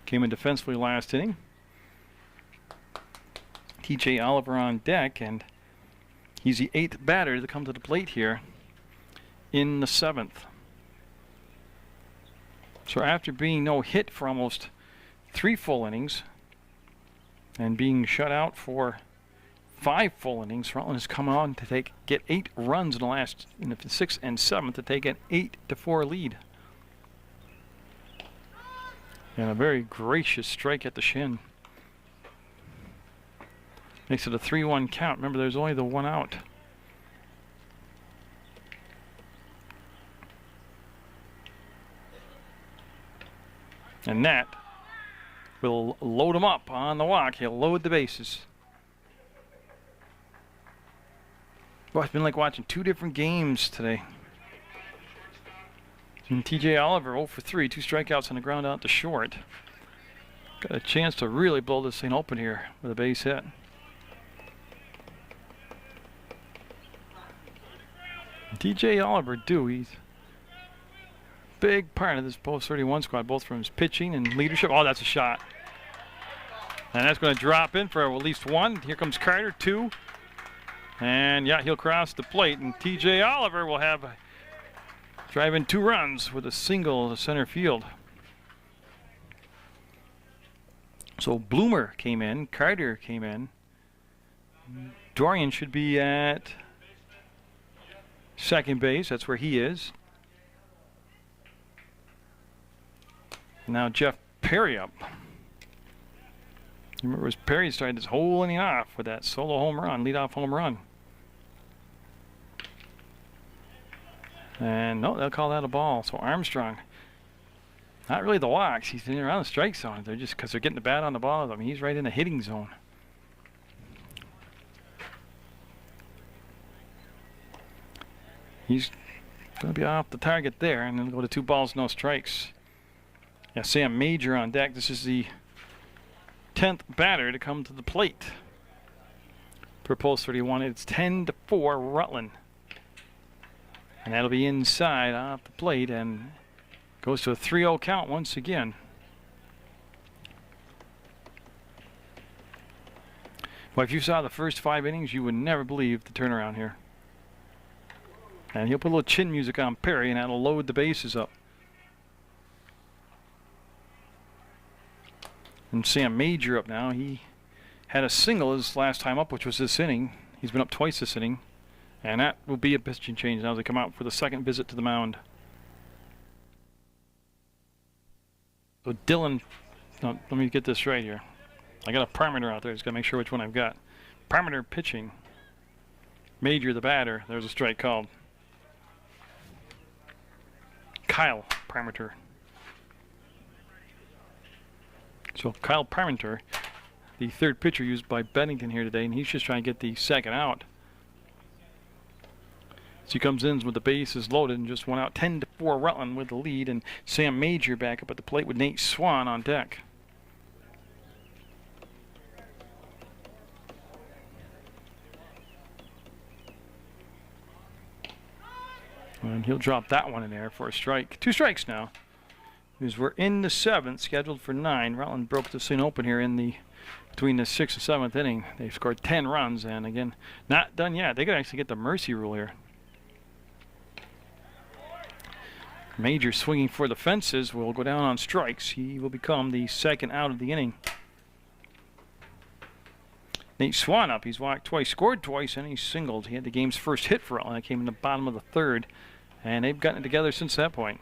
A: Came in defensively last inning. TJ Oliver on deck, and he's the 8th batter to come to the plate here in the 7th. So after being no hit for almost 3 full innings and being shut out for 5 full innings, Rutland has come on to get 8 runs in the 6th and 7th to take an 8-4 lead. And a very gracious strike at the shin. Makes it a 3-1 count. Remember, there's only the 1 out. And that will load him up on the walk. He'll load the bases. Boy, it's been like watching 2 different games today. And TJ Oliver 0 for 3, 2 strikeouts on the ground out to short. Got a chance to really blow this thing open here with a base hit. TJ Oliver, he's big part of this post 31 squad, both from his pitching and leadership. Oh, that's a shot. And that's going to drop in for at least 1. Here comes Carter, 2. And yeah, he'll cross the plate, and TJ Oliver will have drive in 2 runs with a single to center field. So Bloomer came in, Carter came in. Dorian should be at second base. That's where he is. Now Jeff Perry up. You remember, it was Perry started this whole inning off with that solo home run, leadoff home run. And no, they'll call that a ball. So Armstrong, not really the walks. He's in around the strike zone. They're just because they're getting the bat on the ball. I mean, he's right in the hitting zone. He's going to be off the target there, and then go to 2 balls, no strikes. Yeah, Sam Major on deck. This is the 10th batter to come to the plate. For post 31, it's 10-4 Rutland. And that'll be inside off the plate and goes to a 3-0 count once again. Well, if you saw the first 5 innings, you would never believe the turnaround here. And he'll put a little chin music on Perry, and that'll load the bases up. And Sam Major up now. He had a single his last time up, which was this inning. He's been up twice this inning. And that will be a pitching change now as they come out for the second visit to the mound. So Dylan, no, let me get this right here. I got a parameter out there. Just got to make sure which one I've got. Parameter pitching. Major the batter. There's a strike called. Kyle Parmenter. So Kyle Parmenter, the 3rd pitcher used by Bennington here today, and he's just trying to get the second out. So he comes in with the bases loaded and just went out. 10-4 Rutland with the lead, and Sam Major back up at the plate with Nate Swan on deck. And he'll drop that one in there for a strike. 2 strikes now. Because we're in the 7th, scheduled for 9. Rutland broke this thing open here in the between the 6th and 7th inning. They've scored 10 runs, and again, not done yet. They could actually get the mercy rule here. Major swinging for the fences will go down on strikes. He will become the 2nd out of the inning. Nate Swan up. He's walked twice, scored twice, and he's singled. He had the game's first hit for Rutland. That came in the bottom of the 3rd, and they've gotten it together since that point.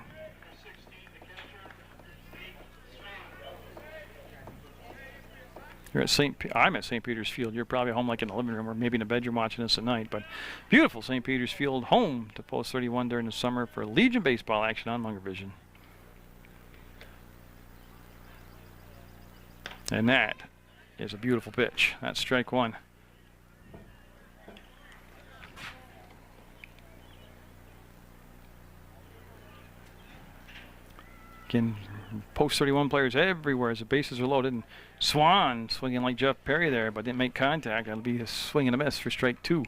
A: I'm at St. Peter's Field. You're probably home like in the living room or maybe in a bedroom watching this at night. But beautiful St. Peter's Field, home to Post 31 during the summer for Legion baseball action on Munger Vision. And that is a beautiful pitch. That's strike 1. Again, Post 31 players everywhere as the bases are loaded. And Swan swinging like Jeff Perry there, but didn't make contact. That'll be a swing and a miss for strike 2.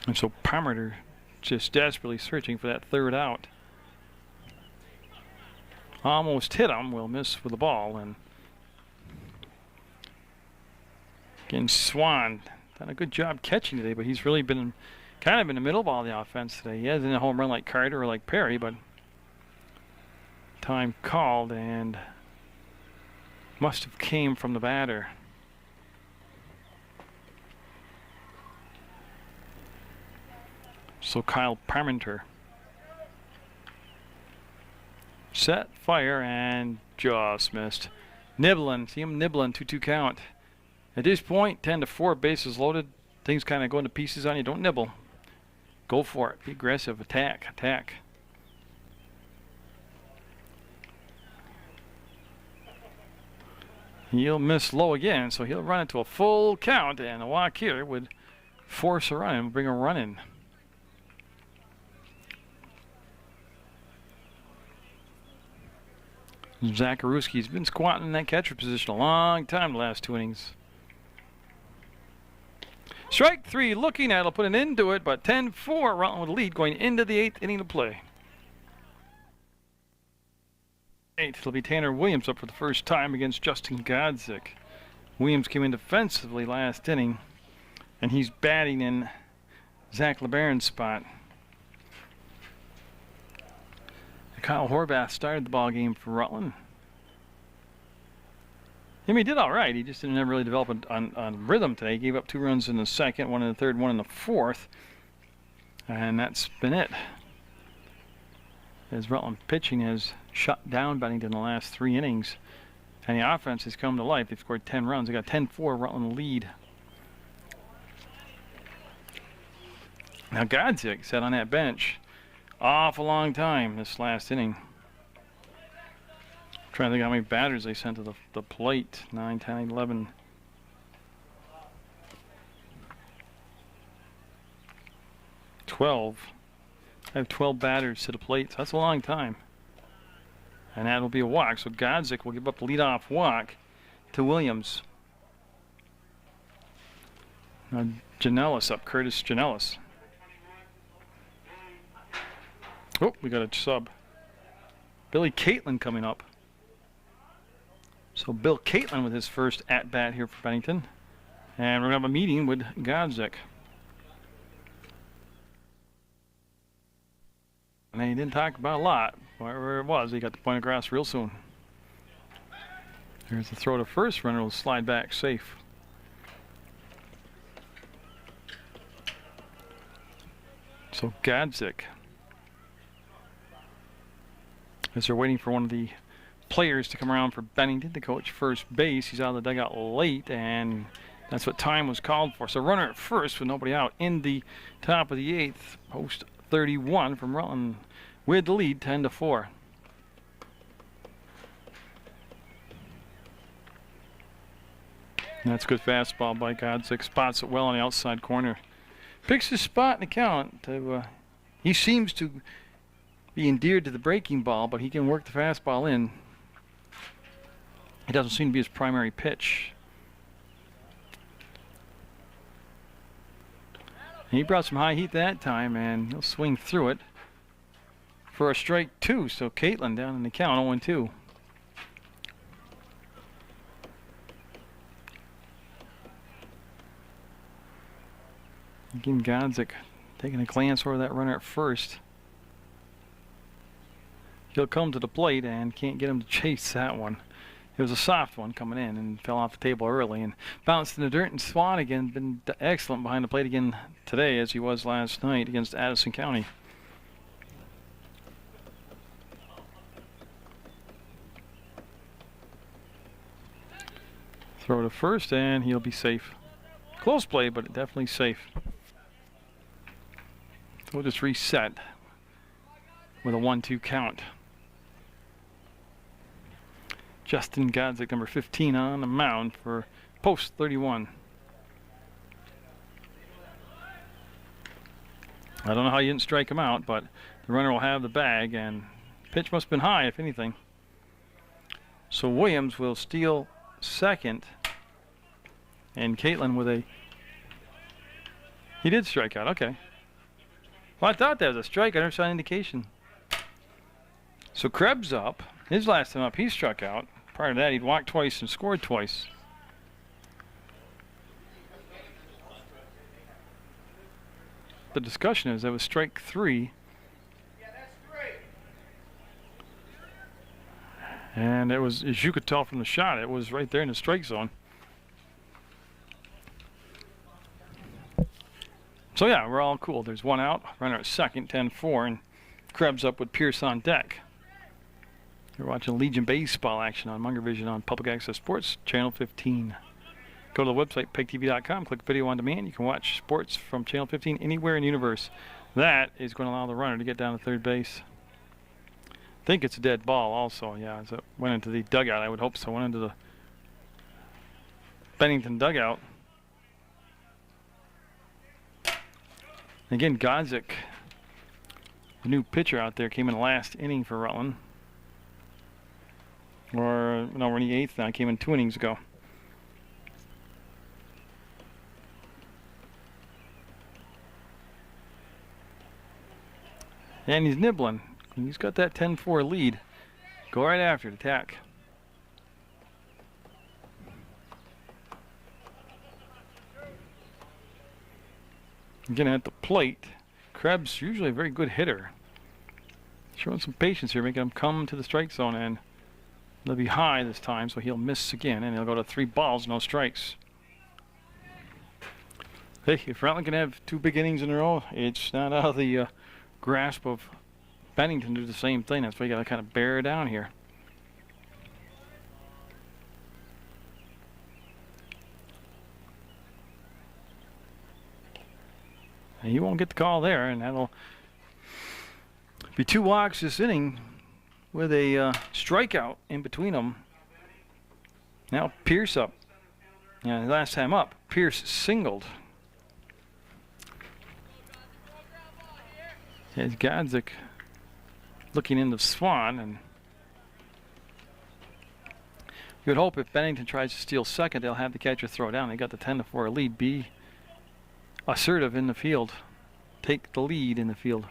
A: And so Parmenter just desperately searching for that 3rd out. Almost hit him. Will miss with the ball. And again, Swan done a good job catching today, but he's really been kind of in the middle ball of the offense today. He hasn't a home run like Carter or like Perry, but time called and must have came from the batter. So Kyle Parmenter. Set, fire, and just missed. Nibbling, see him nibbling, 2-2 count. At this point, 10-4, bases loaded. Things kind of going to pieces on you. Don't nibble. Go for it. Be aggressive. Attack. Attack. He'll miss low again, so he'll run into a full count, and a walk here would force a run and bring a run in. Zakarewski's been squatting in that catcher position a long time the last 2 innings. Strike 3 looking at, will put an end to it, but 10-4 Rutland with a lead going into the 8th inning of play. It'll be Tanner Williams up for the first time against Justin Godzik. Williams came in defensively last inning, and he's batting in Zach LeBaron's spot. Kyle Horvath started the ball game for Rutland. I mean, he did all right. He just didn't ever really develop on rhythm today. He gave up 2 runs in the 2nd, 1 in the 3rd, 1 in the 4th. And that's been it. as Rutland pitching has shut down Bennington in the last 3 innings. And the offense has come to life. They've scored 10 runs. They got 10-4 Rutland lead. Now Godzik sat on that bench awful long time this last inning. Trying to think how many batters they sent to the plate. 9, 10, 11. 12. I have 12 batters to the plate. So that's a long time. And that'll be a walk. So Godzik will give up the leadoff walk to Williams. Now Janellis up, Curtis Janellis. Oh, we got a sub. Billy Caitlin coming up. So Bill Caitlin with his first at-bat here for Bennington. And we're going to have a meeting with Godzik. And he didn't talk about a lot. Wherever it was, he got the point across real soon. Here's the throw to first. Runner will slide back safe. So Godzik, as they're waiting for one of the players to come around for Bennington to coach first base. He's out of the dugout late, and that's what time was called for. So runner at first with nobody out in the top of the 8th. Post 31 from Rutland with the lead, 10-4. That's a good fastball by Godzik. Spots it well on the outside corner. Picks his spot in the count. He seems to be endeared to the breaking ball, but he can work the fastball in. It doesn't seem to be his primary pitch. And he brought some high heat that time, and he'll swing through it for a strike 2. So Caitlin down in the count, 0-2. Again, Godzik taking a glance over that runner at first. He'll come to the plate and can't get him to chase that one. It was a soft one coming in and fell off the table early and bounced in the dirt. And Swan again been excellent behind the plate again today, as he was last night against Addison County. Throw to first and he'll be safe. Close play, but definitely safe. We'll just reset with a 1-2 count. Justin Godzik, number 15, on the mound for post 31. I don't know how you didn't strike him out, but the runner will have the bag, and pitch must have been high, if anything. So Williams will steal second, and Caitlin with a... He did strike out, okay. Well, I thought that was a strike. I never saw an indication. So Krebs up. His last time up, he struck out. Prior to that, he'd walked twice and scored twice. The discussion is that was strike 3.
B: Yeah, that's great.
A: And it was, as you could tell from the shot, it was right there in the strike zone. So yeah, we're all cool. There's one out. Runner at second, 10-4, and Krebs up with Pierce on deck. You're watching Legion Baseball action on Munger Vision on Public Access Sports, Channel 15. Go to the website, PEGTV.com, click Video on Demand. You can watch sports from Channel 15 anywhere in the universe. That is going to allow the runner to get down to third base. I think it's a dead ball also, yeah. As it went into the dugout, I would hope so. Went into the Bennington dugout. Again, Godzik, the new pitcher out there, came in last inning for Rutland. Or, no, we're in the 8th now. Came in 2 innings ago. And he's nibbling. He's got that 10-4 lead. Go right after it. Attack. Again at the plate. Krebs, usually a very good hitter. Showing some patience here, making him come to the strike zone, and they'll be high this time, so he'll miss again, and he'll go to 3 balls, no strikes. Hey, if Rutland can have 2 big innings in a row, it's not out of the grasp of Bennington do the same thing. That's why you got to kind of bear down here. And he won't get the call there, and that'll be 2 walks this inning with a strikeout in between them. Now Pierce up. Yeah, last time up, Pierce singled. Here's Godzik looking into Swan, and you would hope if Bennington tries to steal second, they'll have the catcher throw down. They got the 10-4 lead. Be assertive in the field. Take the lead in the field.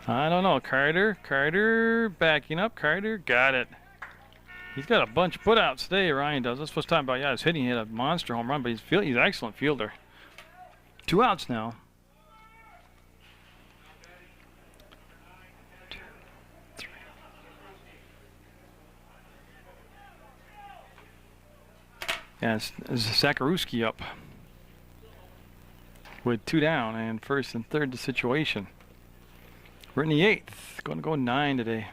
A: I don't know. Carter backing up. Carter got it. He's got a bunch of putouts today, Ryan does. That's what I'm talking about. Yeah, his hitting hit a monster home run, but he's an excellent fielder. 2 outs now. Yeah, it's Zakarewski up with 2 down, and first and third the situation. We're in the 8th. Going to go 9 today.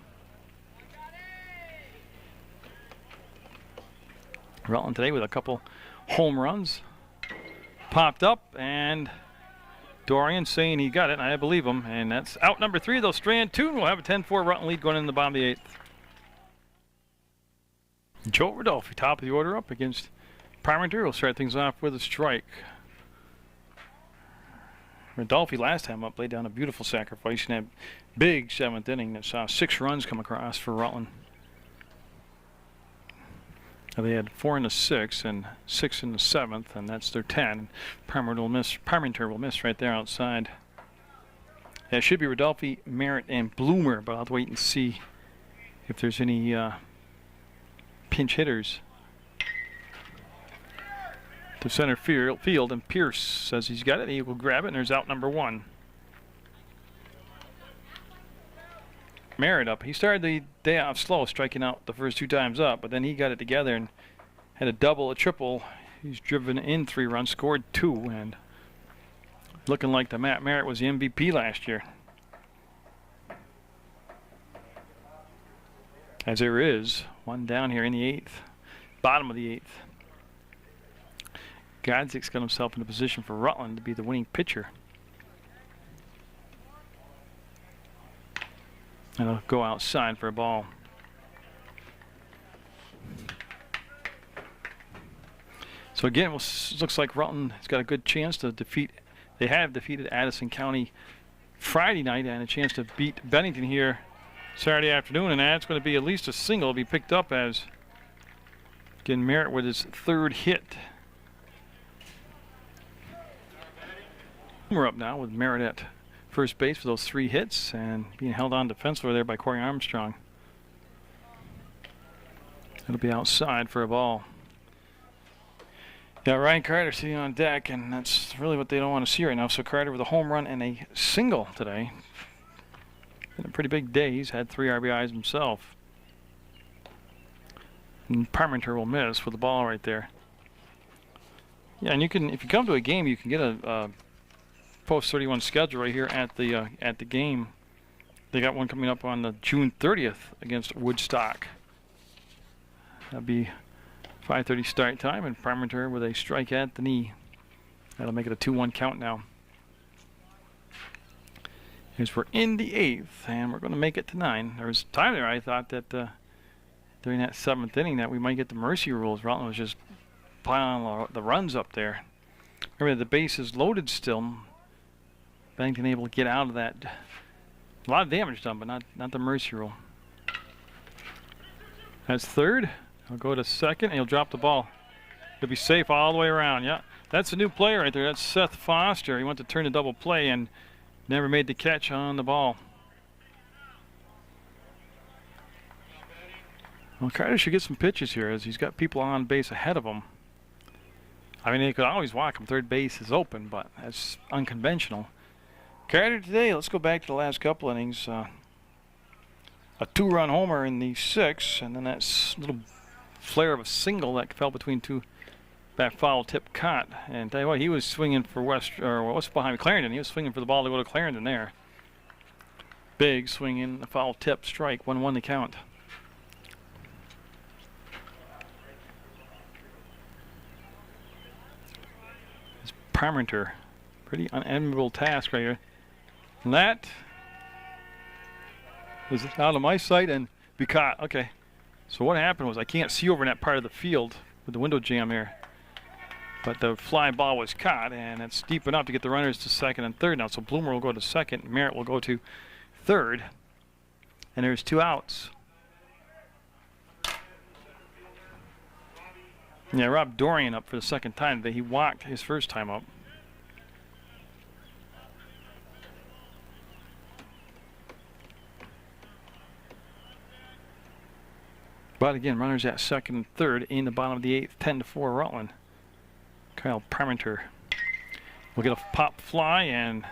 A: Rutland today with a couple home runs. Popped up, and Dorian saying he got it, and I believe him. And that's out number 3, though. Strand 2, and we'll have a 10-4 Rutland lead going in the bottom of the 8th. Joe Rodolfi, top of the order, up against Parmenter. Will start things off with a strike. Rodolfi last time up laid down a beautiful sacrifice in that big 7th inning that saw 6 runs come across for Rutland. Now they had 4 in the 6th and 6 in the 7th, and that's their 10. Parmenter will miss right there outside. Yeah, it should be Rodolfi, Merritt, and Bloomer, but I'll have to wait and see if there's any pinch hitters. To center field, and Pierce says he's got it. He will grab it, and there's out number 1. Merritt up. He started the day off slow, striking out the first 2 times up, but then he got it together and had a double, a triple. He's driven in 3 runs, scored 2, and looking like the Matt Merritt was the MVP last year. As there is 1 down here in the 8th, bottom of the 8th. Godzik's got himself in a position for Rutland to be the winning pitcher. And he'll go outside for a ball. So again, it looks like Rutland has got a good chance to defeat. They have defeated Addison County Friday night and a chance to beat Bennington here Saturday afternoon. And that's going to be at least a single to be picked up as, again, Merritt with his 3rd hit. We're up now with Merritt at first base for those 3 hits and being held on defensively there by Corey Armstrong. It'll be outside for a ball. Yeah, Ryan Carter sitting on deck, and that's really what they don't want to see right now. So Carter with a home run and a single today. Been a pretty big day. He's had 3 RBIs himself. And Parmenter will miss with the ball right there. Yeah, and you can, if you come to a game, you can get a post 31 schedule right here at the game. They got one coming up on the June 30th against Woodstock. That'll be 5:30 start time, and Parmenter with a strike at the knee. That'll make it a 2-1 count now. As we're in the 8th, and we're going to make it to 9. There was time there I thought that during that 7th inning that we might get the mercy rules. Rutland was just piling the runs up there. Remember, the base is loaded still. Bennington able to get out of that. A lot of damage done, but not the mercy rule. That's 3rd. He'll go to 2nd, and he'll drop the ball. He'll be safe all the way around. Yeah, that's a new player right there. That's Seth Foster. He went to turn a double play and never made the catch on the ball. Well, Carter should get some pitches here as he's got people on base ahead of him. I mean, they could always walk him. Third base is open, but that's unconventional. Carter today, let's go back to the last couple innings. A 2-run homer in the 6th, and then that little flare of a single that fell between 2 that foul tip caught. And tell you what, he was swinging for what's behind Clarendon. He was swinging for the ball to go to Clarendon there. Big swing in, the foul tip strike, 1-1 the count. It's Parmenter. Pretty unenviable task right here. And that was out of my sight and be caught. Okay. So what happened was I can't see over in that part of the field with the window jam here. But the fly ball was caught, and it's deep enough to get the runners to second and third now. So Bloomer will go to second, Merritt will go to third, and there's 2 outs. Yeah, Rob Dorian up for the second time today. He walked his first time up. But again, runners at second and third in the bottom of the 8th, 10-4 Rutland. Kyle Parmenter will get a pop fly, and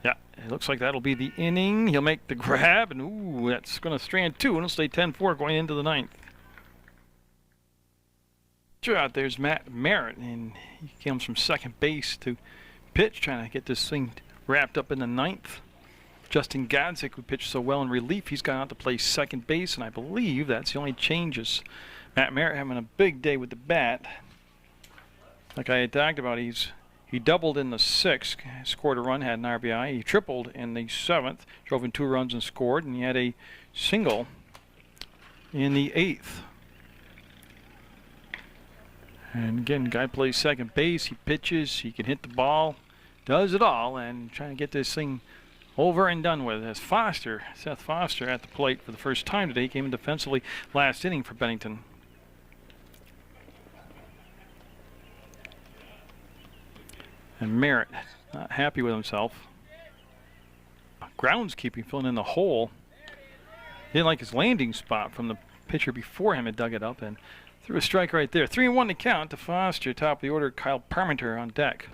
A: yeah, it looks like that'll be the inning. He'll make the grab, and ooh, that's going to strand 2, and it'll stay 10-4 going into the 9th. Out there's Matt Merritt, and he comes from second base to pitch, trying to get this thing wrapped up in the 9th. Justin Godzik, who pitched so well in relief, he's gone out to play second base, and I believe that's the only changes. Matt Merritt having a big day with the bat. Like I had talked about, he doubled in the 6th, scored a run, had an RBI. He tripled in the 7th, drove in 2 runs and scored, and he had a single in the 8th. And again, guy plays second base, he pitches, he can hit the ball, does it all, and trying to get this thing over and done with. As Seth Foster at the plate for the first time today, came in defensively last inning for Bennington. And Merritt not happy with himself. Groundskeeping filling in the hole. He didn't like his landing spot from the pitcher before him, had dug it up and threw a strike right there. 3-1 to count to Foster. Top of the order, Kyle Parmenter on deck.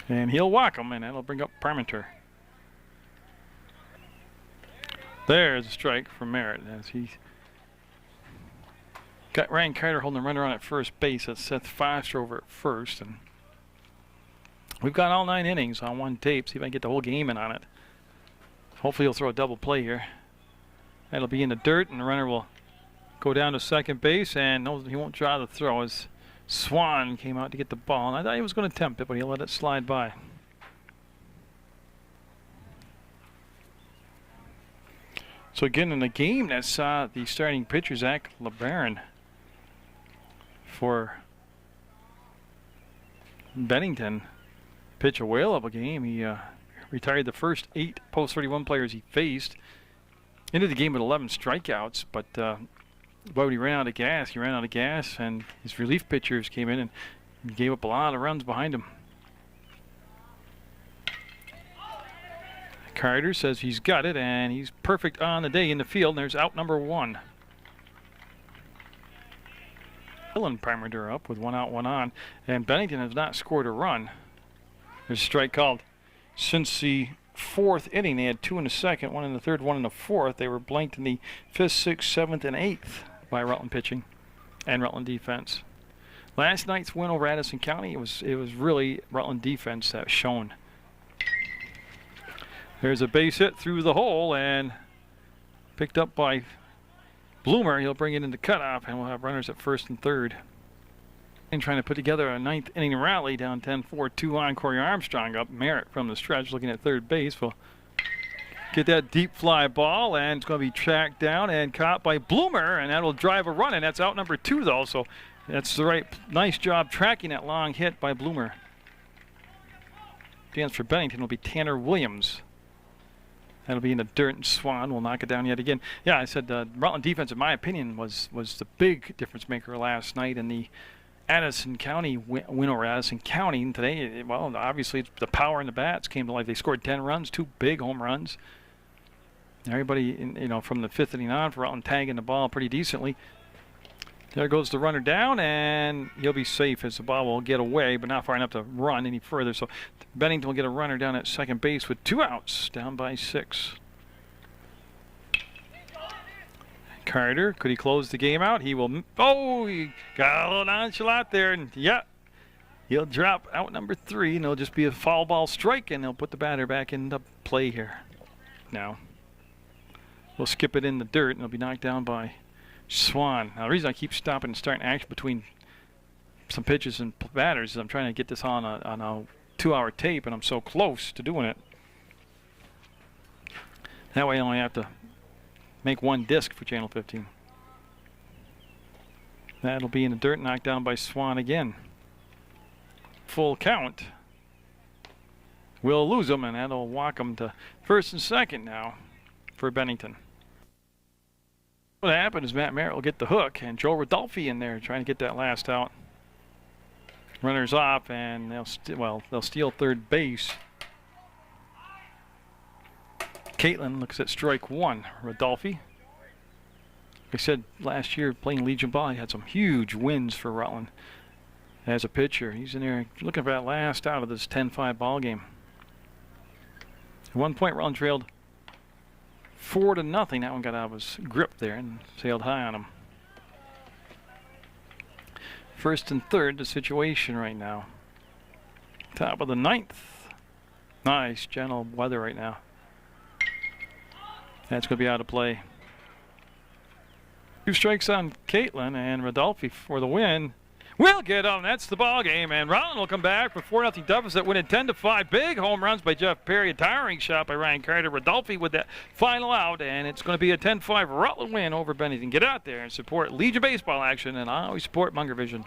A: And he'll walk him, and that'll bring up Parmenter. There's a strike from Merritt as he got Ryan Carter holding the runner on at first base. That's Seth Foster over at first. And we've got all 9 innings on one tape. See if I can get the whole game in on it. Hopefully he'll throw a double play here. That'll be in the dirt, and the runner will go down to second base, and no, he won't draw the throw as Swan came out to get the ball. And I thought he was going to attempt it, but he'll let it slide by. So again, in the game that saw the starting pitcher, Zach LeBaron, for Bennington, pitch a whale of a game. He retired the first 8 post 31 players he faced. Ended the game with 11 strikeouts, but when he ran out of gas, and his relief pitchers came in and gave up a lot of runs behind him. Carter says he's got it, and he's perfect on the day in the field, and there's out number 1. Dylan Parmenter up with 1 out, 1 on, and Bennington has not scored a run. There's a strike called. Since the 4th inning, they had 2 in the 2nd, 1 in the 3rd, 1 in the 4th. They were blanked in the 5th, 6th, 7th, and 8th by Rutland pitching and Rutland defense. Last night's win over Addison County, it was really Rutland defense that shone. There's a base hit through the hole and picked up by Bloomer. He'll bring it into cutoff, and we'll have runners at first and third. And trying to put together a 9th inning rally, down 10-4, 2 on. Corey Armstrong up. Merritt from the stretch looking at third base will get that deep fly ball, and it's going to be tracked down and caught by Bloomer, and that'll drive a run, and that's out number 2 though, so that's the right, nice job tracking that long hit by Bloomer. Chance for Bennington will be Tanner Williams. That'll be in the dirt, and Swan will knock it down yet again. Yeah, I said Rutland defense, in my opinion, was the big difference maker last night in the Addison County win over Addison County. And today, well, obviously the power in the bats came to life. They scored 10 runs, 2 big home runs. Everybody, from the 5th inning on for Rutland tagging the ball pretty decently. There goes the runner down, and he'll be safe as the ball will get away, but not far enough to run any further. So Bennington will get a runner down at second base with 2 outs, down by 6. Carter, could he close the game out? He will. Oh, he got a little nonchalant there, and yeah, he'll drop out number 3, and it'll just be a foul ball strike, and they'll put the batter back into play here. Now, we'll skip it in the dirt, and it'll be knocked down by Swan. Now, the reason I keep stopping and starting action between some pitches and batters is I'm trying to get this on a 2-hour tape, and I'm so close to doing it. That way I only have to make 1 disc for Channel 15. That'll be in the dirt, knocked down by Swan again. Full count. We'll lose him, and that'll walk him to first and second now for Bennington. What happened is Matt Merritt will get the hook, and Joe Rodolfi in there trying to get that last out. Runners off, and they'll steal third base. Caitlin looks at strike 1. Rodolfi. Like I said last year, playing Legion Ball, he had some huge wins for Rutland as a pitcher. He's in there looking for that last out of this 10-5 ball game. At one point, Rutland trailed 4-0. That one got out of his grip there and sailed high on him. First and third, the situation right now. Top of the 9th. Nice, gentle weather right now. That's going to be out of play. 2 strikes on Caitlin, and Rodolfi for the win. We'll get on. That's the ball game, and Rutland will come back for 4-0 deficit, winning 10-5. Big home runs by Jeff Perry, a towering shot by Ryan Carter. Rodolfi with that final out, and it's going to be a 10-5 Rutland win over Bennington. Get out there and support Legion baseball action, and I always support Munger Vision.